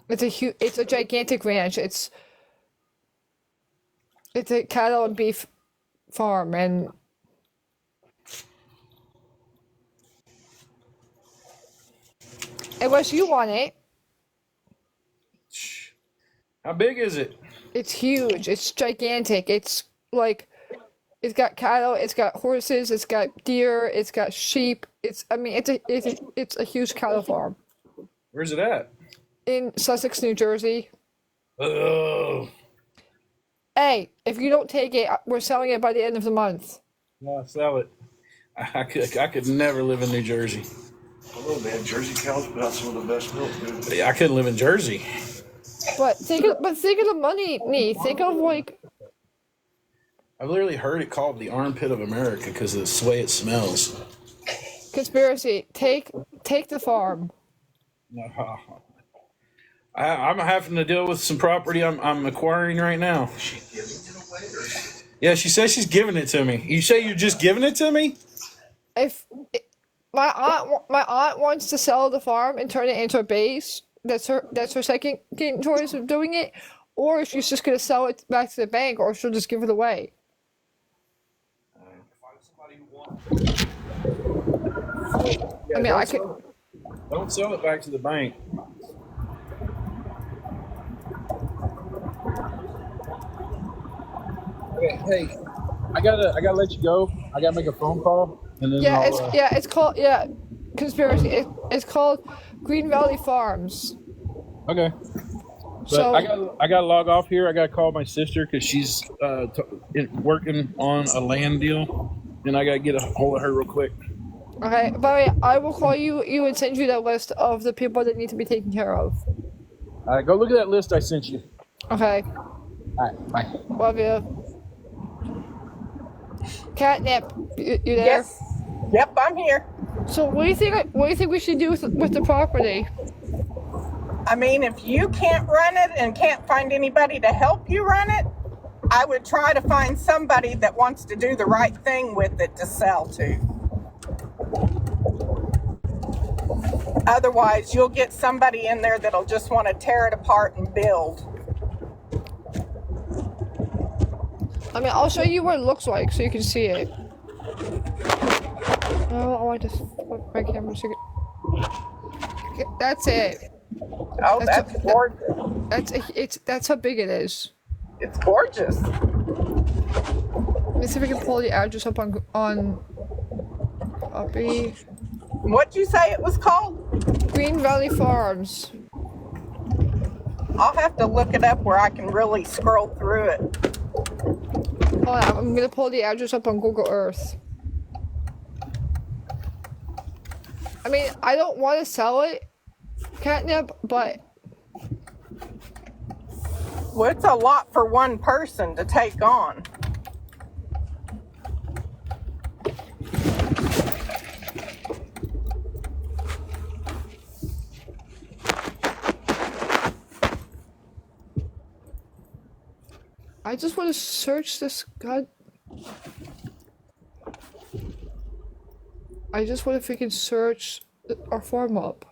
It's a gigantic ranch. It's a cattle and beef farm, and unless you want it, How big is it? it's huge. It's gigantic. It's like it's got cattle, it's got horses, it's got deer, it's got sheep. It's a huge cattle farm Where's it at? in Sussex, New Jersey. Oh. Hey, if you don't take it, we're selling it by the end of the month. No, sell it. I could never live in New Jersey. I don't know, man. Jersey cows put out some of the best milk, dude. Yeah, I couldn't live in Jersey. But think of the money, Nee. Think of like I've literally heard it called the armpit of America because of the way it smells. conspiracy. Take the farm. I'm having to deal with some property I'm acquiring right now. Yeah, she says she's giving it to me. You say you're just giving it to me? If my aunt wants to sell the farm and turn it into a base, that's her second choice of doing it, or she's just gonna sell it back to the bank, or she'll just give it away. I mean, I could. Don't sell it back to the bank. Okay, hey, I gotta let you go. I gotta make a phone call, and then Yeah, I'll, it's called conspiracy. It's called Green Valley Farms. okay. But So I gotta log off here. I gotta call my sister because she's working on a land deal, and I gotta get a hold of her real quick. okay, by the way, I will call you and send you that list of the people that need to be taken care of. All right, go look at that list I sent you. Okay, All right, bye. love you. Catnip, you there? Yes. Yep, I'm here. So what do you think? What do you think we should do with the property? I mean, if you can't run it and can't find anybody to help you run it, I would try to find somebody that wants to do the right thing with it to sell to. Otherwise, you'll get somebody in there that'll just want to tear it apart and build. I mean, I'll show you what it looks like so you can see it. Oh, I want to flip my camera so you can... Okay, that's it. Oh, that's gorgeous. That's how big it is. It's gorgeous. Let me see if I can pull the address up on copy. What'd you say it was called? Green Valley Farms. I'll have to look it up where I can really scroll through it. Hold on, I'm gonna pull the address up on Google Earth. I mean, I don't want to sell it, Catnip, but Well, it's a lot for one person to take on. I just want to search this. God, I just want to freaking search our farm up.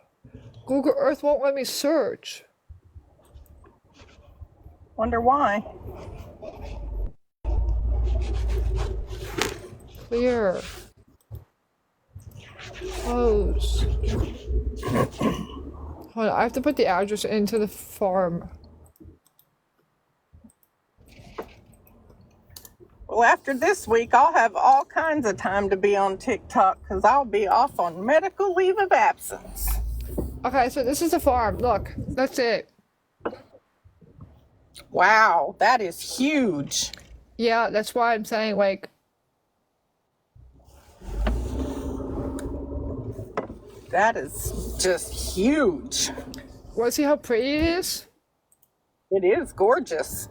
Google Earth won't let me search. Wonder why. Clear. Close. Hold on, I have to put the address into the farm. Well, after this week, I'll have all kinds of time to be on TikTok because I'll be off on medical leave of absence. Okay, so this is the farm. Look, that's it. Wow, that is huge. Yeah, that's why I'm saying, like, That is just huge. want to see how pretty it is? It is gorgeous.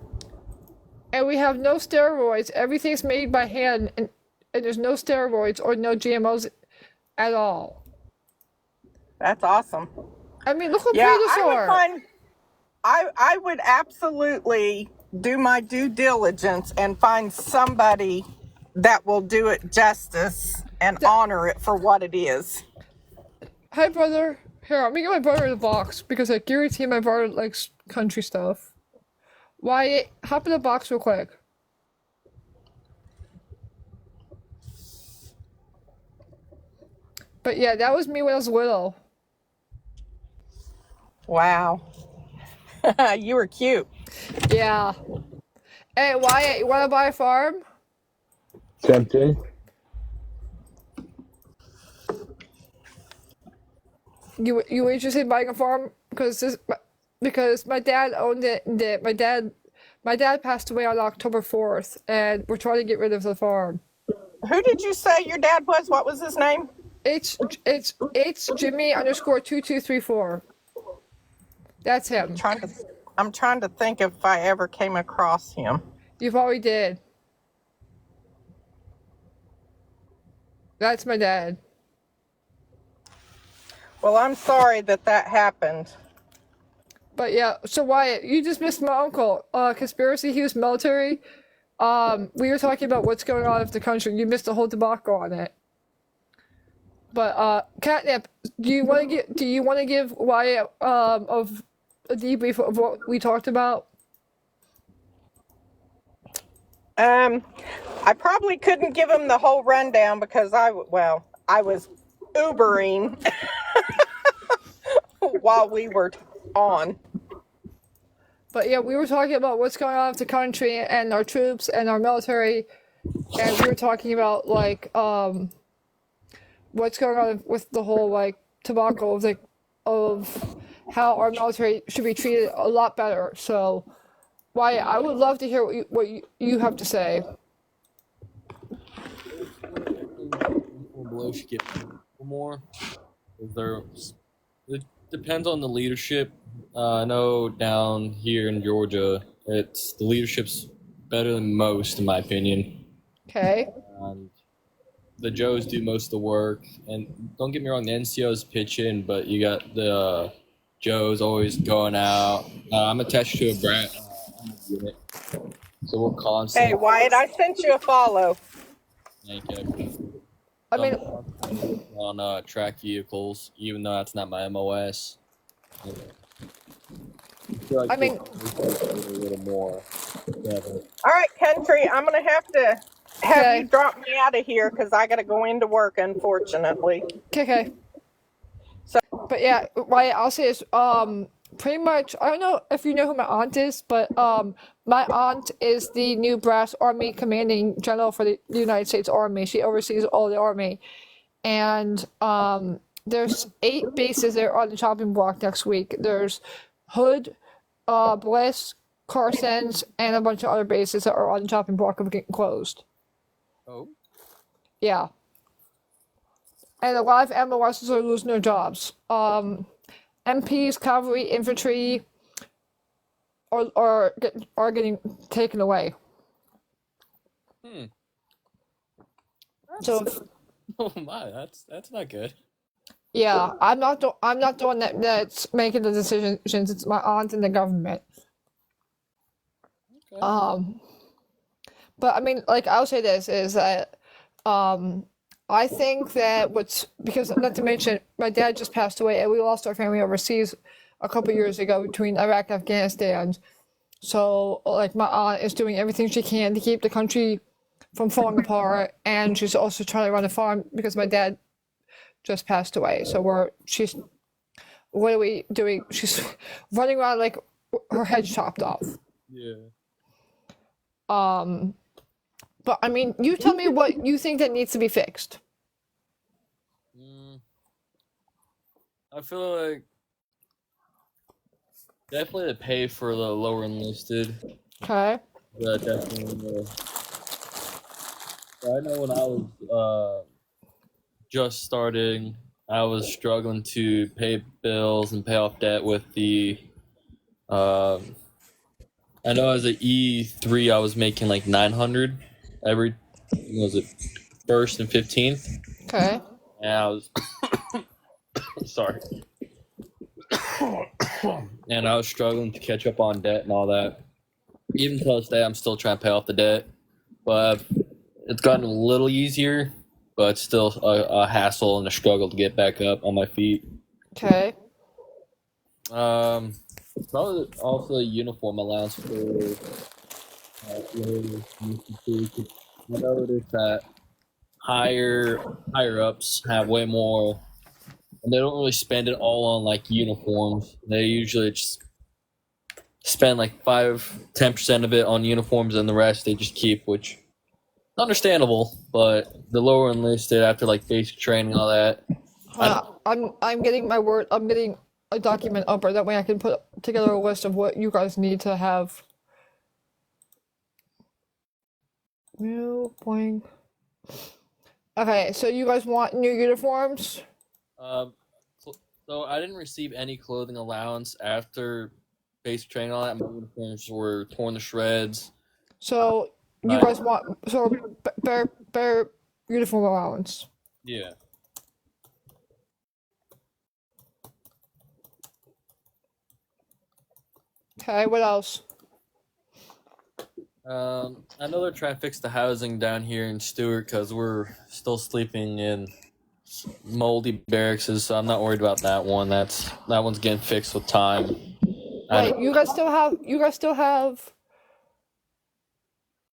And we have no steroids. Everything's made by hand, and there's no steroids or no GMOs at all. That's awesome. I mean, look how Yeah, pretty these are. I would absolutely do my due diligence and find somebody that will do it justice and honor it for what it is. Hi, brother. Here, let me get my brother the box because I guarantee my brother likes country stuff. Wyatt, hop in the box real quick. But yeah, that was me when I was little. Wow. You were cute. Yeah. Hey, Wyatt, you want to buy a farm? Tempted. You interested in buying a farm? Because my dad owned it. And my dad passed away on October 4th, and we're trying to get rid of the farm. Who did you say your dad was? What was his name? it's Jimmy underscore 2234. That's him. I'm trying to think if I ever came across him. You've already did. That's my dad. Well, I'm sorry that happened. But yeah, so Wyatt, you just missed my uncle. Conspiracy, he was military. We were talking about what's going on with the country. You missed the whole debacle on it. But Catnip, do you want to give Wyatt of a debrief of what we talked about? I probably couldn't give him the whole rundown because I was Ubering while we were on. But yeah, we were talking about what's going on with the country and our troops and our military, and we were talking about like what's going on with the whole like debacle of how our military should be treated a lot better. So, Wyatt, I would love to hear what you have to say. Below should get more. It depends on the leadership. I know down here in Georgia, the leadership's better than most, in my opinion. Okay. And the Joes do most of the work. And don't get me wrong, the NCOs pitch in, but you got the Joes always going out. I'm attached to a brand unit, so we're constantly. Hey, Wyatt, I sent you a follow. Thank you. I mean, on track vehicles, even though that's not my MOS. I mean, a little more. All right, Country, I'm going to have Okay. you drop me out of here because I got to go into work, unfortunately. okay. So, But yeah, Wyatt, I'll say this. Pretty much, I don't know if you know who my aunt is, but my aunt is the new brass Army commanding general for the United States Army. She oversees all the Army, and there's 8 bases that are on the chopping block next week. There's Hood, Bliss, Carson's, and a bunch of other bases that are on the chopping block of getting closed. Oh. Yeah. And a lot of MOSs are losing their jobs. MPs, cavalry, infantry are getting taken away. So Oh my, that's not good. yeah, I'm not the one that's making the decisions. It's my aunt and the government. Okay. But I mean, like I'll say this is that I think that because not to mention my dad just passed away and we lost our family overseas a couple years ago between Iraq and Afghanistan. So like my aunt is doing everything she can to keep the country from falling apart, and she's also trying to run a farm because my dad just passed away. So what are we doing? She's running around like her head's chopped off. Yeah. But I mean, you tell me what you think that needs to be fixed. I feel like definitely the pay for the lower enlisted. Okay. But definitely. I know when I was just starting, I was struggling to pay bills and pay off debt with the. I know as an E3, I was making like 900 every. Was it 1st and 15th? Okay. And I was. Sorry. And I was struggling to catch up on debt and all that. Even to this day, I'm still trying to pay off the debt. But it's gotten a little easier, but it's still a hassle and a struggle to get back up on my feet. Okay. Probably also uniform allowance for I noticed that higher ups have way more, and they don't really spend it all on like uniforms. They usually just spend like 5-10% of it on uniforms, and the rest they just keep, which is understandable. But the lower enlisted, after like basic training and all that, I'm getting I'm getting a document up, or that way I can put together a list of what you guys need to have. New point. Okay, so you guys want new uniforms? So I didn't receive any clothing allowance after basic training. All that my uniforms were torn to shreds. So you My guys want better uniform allowance. yeah. Okay, what else? I know they're trying to fix the housing down here in Stewart because we're still sleeping in moldy barracks. So I'm not worried about that one. That one's getting fixed with time. Wait, you guys still have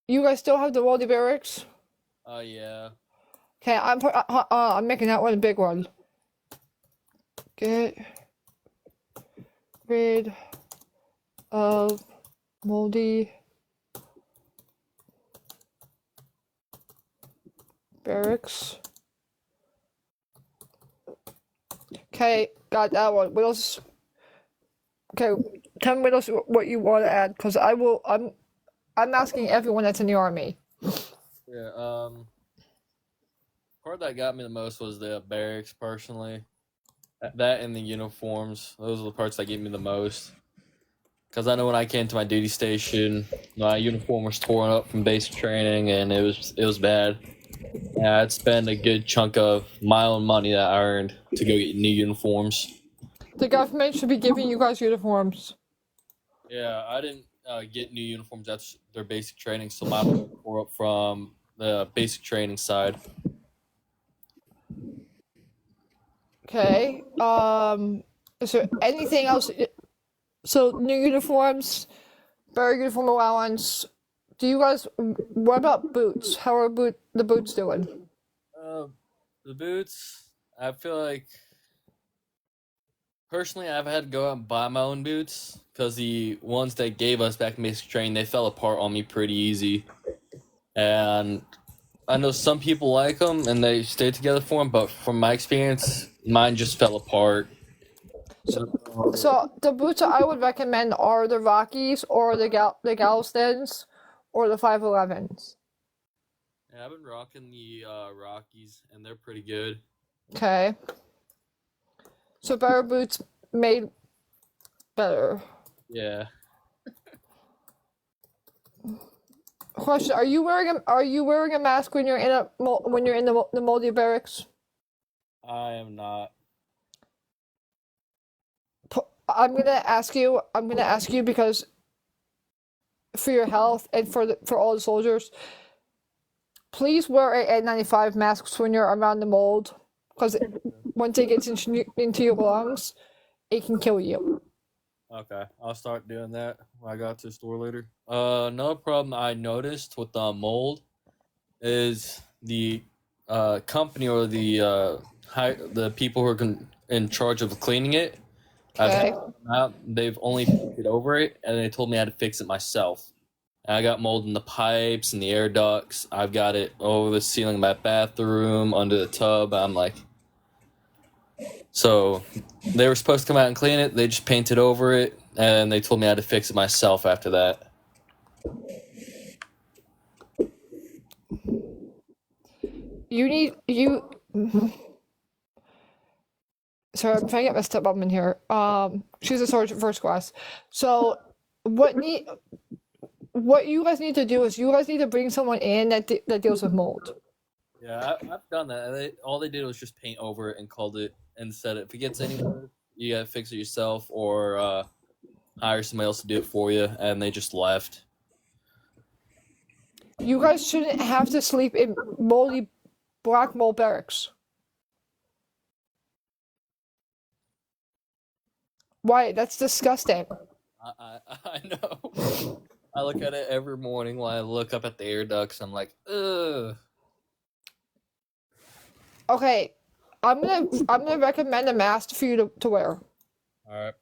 the Moldy Barracks? Yeah. Okay, I'm making that one a big one. Get rid of Moldy Barracks. Okay, got that one. What else? Okay, tell me what else what you want to add, because I'm asking everyone that's in the army. Yeah. Part that got me the most was the barracks, personally. That and the uniforms. Those are the parts that gave me the most. Because I know when I came to my duty station, my uniform was torn up from basic training, and it was bad. Yeah, I'd spend a good chunk of my own money that I earned to go get new uniforms. The government should be giving you guys uniforms. Yeah, I didn't get new uniforms after their basic training, so mine was tore up from the basic training side. Okay. Is there anything else? So new uniforms, better uniform allowance. Do you guys? What about boots? How are the boots doing? The boots, I feel like personally I've had to go out and buy my own boots because the ones they gave us back in basic training, they fell apart on me pretty easy. And I know some people like them and they stay together for them, but from my experience, mine just fell apart. So the boots I would recommend are the Rockies or the Galvestons or the 511s. Yeah, I've been rocking the Rockies, and they're pretty good. Okay. So better boots made better. Yeah. Question: Are you wearing a mask when you're in the moldy barracks? I am not. I'm gonna ask you because for your health and for all the soldiers, please wear a N95 masks when you're around the mold, because once it gets into your lungs, it can kill you. Okay, I'll start doing that when I got to the store later. Another problem I noticed with the mold is the company or the people who are in charge of cleaning it. I've Okay. helped them out. They've only painted over it, and they told me how to fix it myself. And I got mold in the pipes and the air ducts. I've got it over the ceiling of my bathroom, under the tub. I'm like, so they were supposed to come out and clean it. They just painted over it, and they told me how to fix it myself after that. Sorry, I'm trying to get my stepmom in here. She's a sergeant first class. So, what you guys need to do is you guys need to bring someone in that deals with mold. Yeah, I've done that. All they did was just paint over it and called it and said if it gets any worse, you gotta fix it yourself or hire somebody else to do it for you, and they just left. You guys shouldn't have to sleep in moldy black mold barracks. Why? That's disgusting. I know. I look at it every morning while I look up at the air ducts. I'm like, ugh. Okay, I'm gonna recommend a mask for you to wear, All right.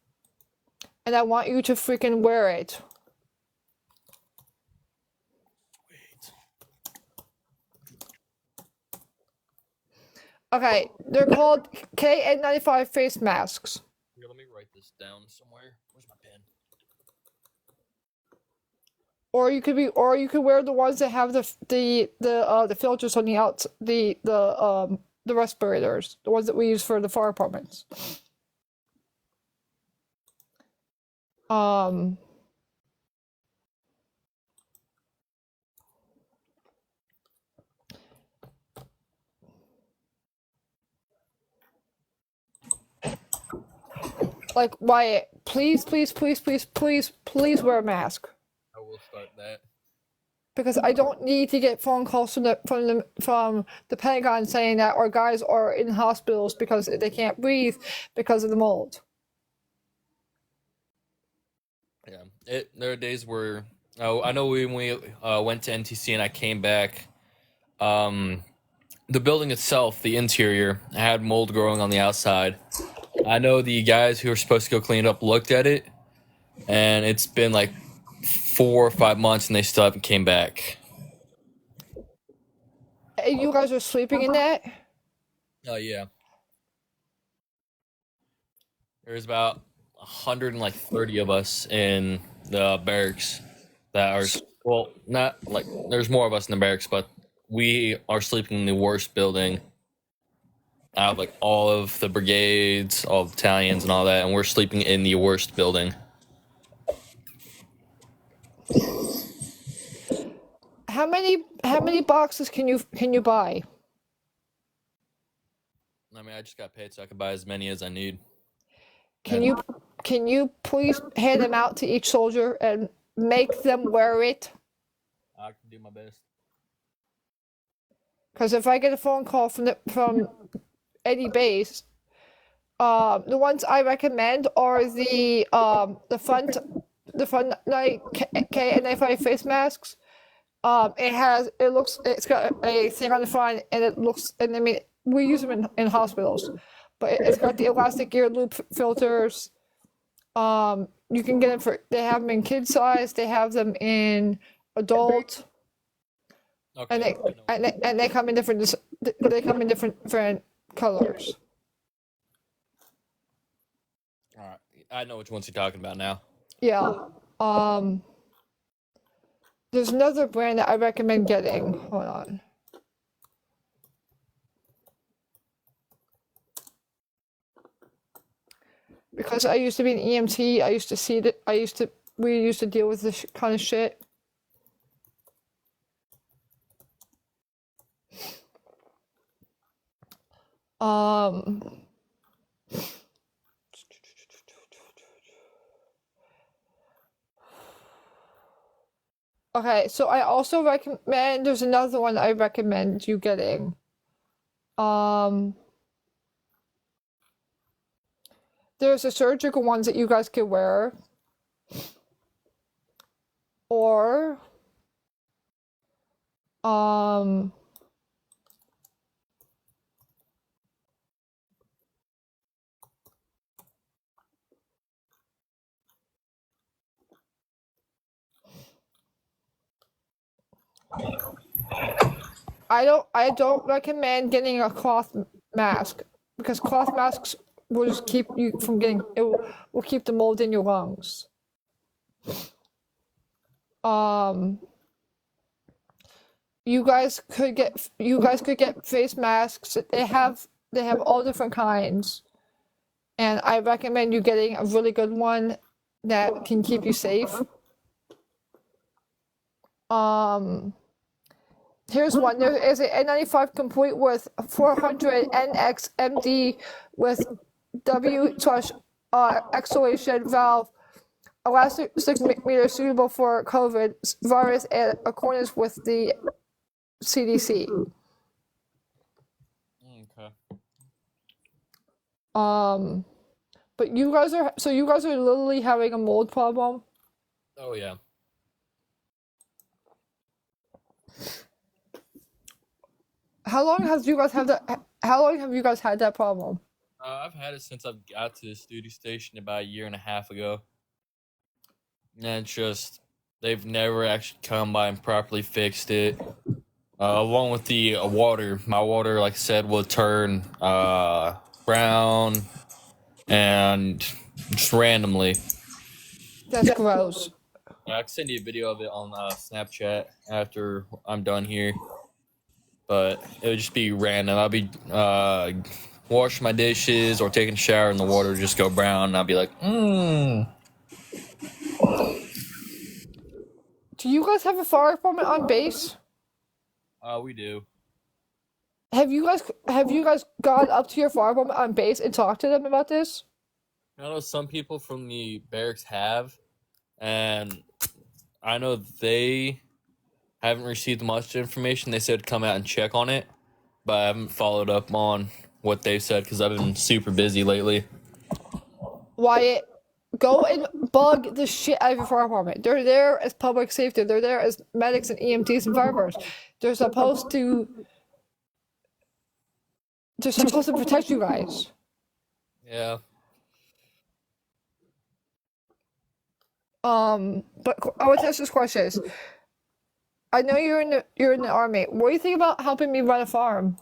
and I want you to freaking wear it. Okay, they're called KN95 face masks. Here, let me write this down somewhere. Where's my pen? or you could wear the ones that have the filters on the outs the respirators, the ones that we use for the fire departments. Like Wyatt, please, please, please, please, please, please wear a mask. I will start that. Because I don't need to get phone calls from the Pentagon saying that our guys are in hospitals because they can't breathe because of the mold. Yeah, there are days where I know when we went to NTC and I came back, the building itself, the interior, had mold growing on the outside. I know the guys who were supposed to go clean it up looked at it, and it's been like 4 or 5 months, and they still haven't came back. And you guys are sleeping in that? Oh yeah. There's about 130 of us in the barracks that are not like there's more of us in the barracks, but we are sleeping in the worst building out of like all of the brigades, all the battalions, and all that, and we're sleeping in the worst building. How many boxes can you buy? I mean, I just got paid, so I can buy as many as I need. Can you please hand them out to each soldier and make them wear it? I can do my best. Because if I get a phone call from any base, the ones I recommend are the front like KN95 face masks. It's got a thing on the front, and it looks, and I mean, we use them in hospitals, but it's got the elastic ear loop filters. You can get them they have them in kid size, they have them in adult, Okay. and they come in different colors. All right. I know which ones you're talking about now. Yeah. There's another brand that I recommend getting. Hold on. Because I used to be an EMT, I used to see that. We used to deal with this kind of shit. Okay, so I also recommend, there's another one I recommend you getting. There's the surgical ones that you guys could wear. Or, I don't recommend getting a cloth mask because cloth masks will just keep you from will keep the mold in your lungs. You guys could get face masks. They have all different kinds. And I recommend you getting a really good one that can keep you safe. Here's one. There is an N95 complete with 400 NX MD with W/exhalation valve, elastic 6 meters, suitable for COVID virus, and accordance with the CDC. Okay. But you guys are literally having a mold problem. Oh yeah. How long have you guys had that problem? I've had it since I've got to this duty station about 1.5 years ago. And it's just, they've never actually come by and properly fixed it. Along with the water, my water, like I said, will turn brown and just randomly. That's gross. Yeah, I can send you a video of it on Snapchat after I'm done here. But it would just be random. I'll be washing my dishes or taking a shower, and the water would just go brown, and I'll be like, Do you guys have a fire department on base? we do. Have you guys gone up to your fire department on base and talked to them about this? I know some people from the barracks have, and I know they haven't received much information. They said come out and check on it, but I haven't followed up on what they said because I've been super busy lately. Wyatt, go and bug the shit out of your fire department. They're there as public safety. They're there as medics and EMTs and firefighters. They're supposed to protect you guys. Yeah. But I would ask this question: I know you're in the army. What do you think about helping me run a farm?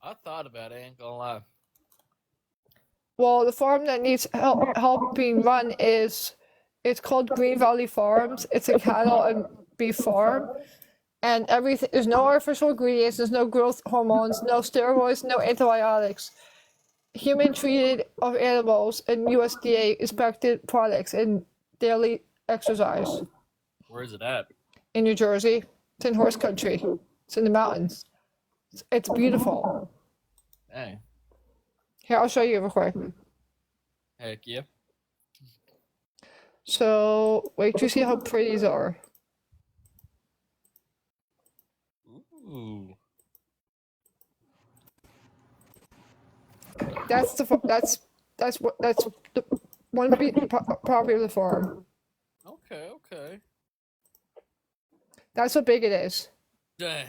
I thought about it, ain't gonna lie. Well, the farm that needs help being run it's called Green Valley Farms. It's a cattle and beef farm, and everything. There's no artificial ingredients. There's no growth hormones. No steroids. No antibiotics. Human treated of animals and USDA inspected products and daily exercise. Where is it at? In New Jersey. It's in horse country. It's in the mountains. It's beautiful. Dang. Here, I'll show you real quick. Heck yeah. So, wait till you see how pretty these are. Ooh. That's the one property of the farm. Okay. That's how big it is. Dang.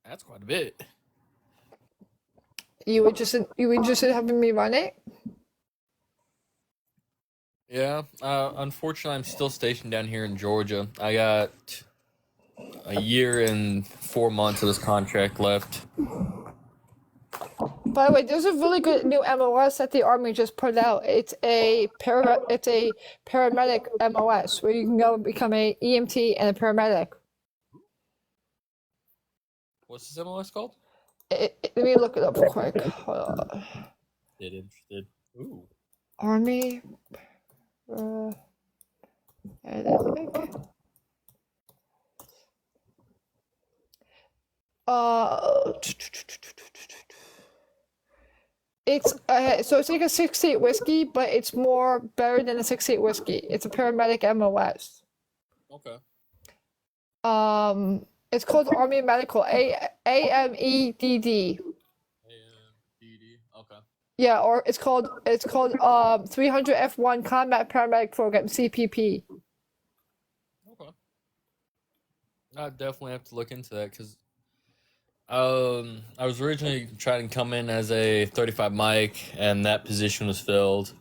That's quite a bit. You interested in having me run it? Yeah. Unfortunately, I'm still stationed down here in Georgia. I got a year and 4 months of this contract left. By the way, there's a really good new MOS that the Army just put out. It's a paramedic MOS where you can go and become a EMT and a paramedic. What's this MOS called? Let me look it up real quick. Hold on. Interested. Ooh. Army paramedic. It's so it's like a 6-8 whiskey, but it's more better than a 6-8 whiskey. It's a paramedic MOS. Okay. It's called Army Medical AMEDD. Okay. Yeah, or it's called 300F1 Combat Paramedic Program CPP. Okay. I definitely have to look into that because I was originally trying to come in as a 35 mic, and that position was filled.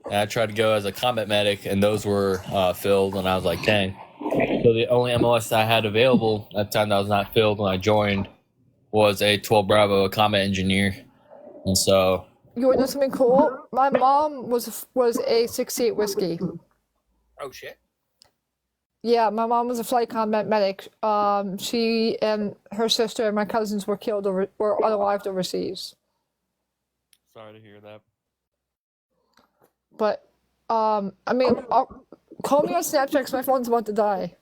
And I tried to go as a combat medic, and those were filled. And I was like, dang. So the only MOS I had available at the time that was not filled when I joined was a 12 Bravo, a combat engineer. And so. You want to know something cool? My mom was a 6-8 whiskey. Oh shit. Yeah, my mom was a flight combat medic. She and her sister and my cousins were unalived overseas. Sorry to hear that. But, call me on Snapchat because my phone's about to die.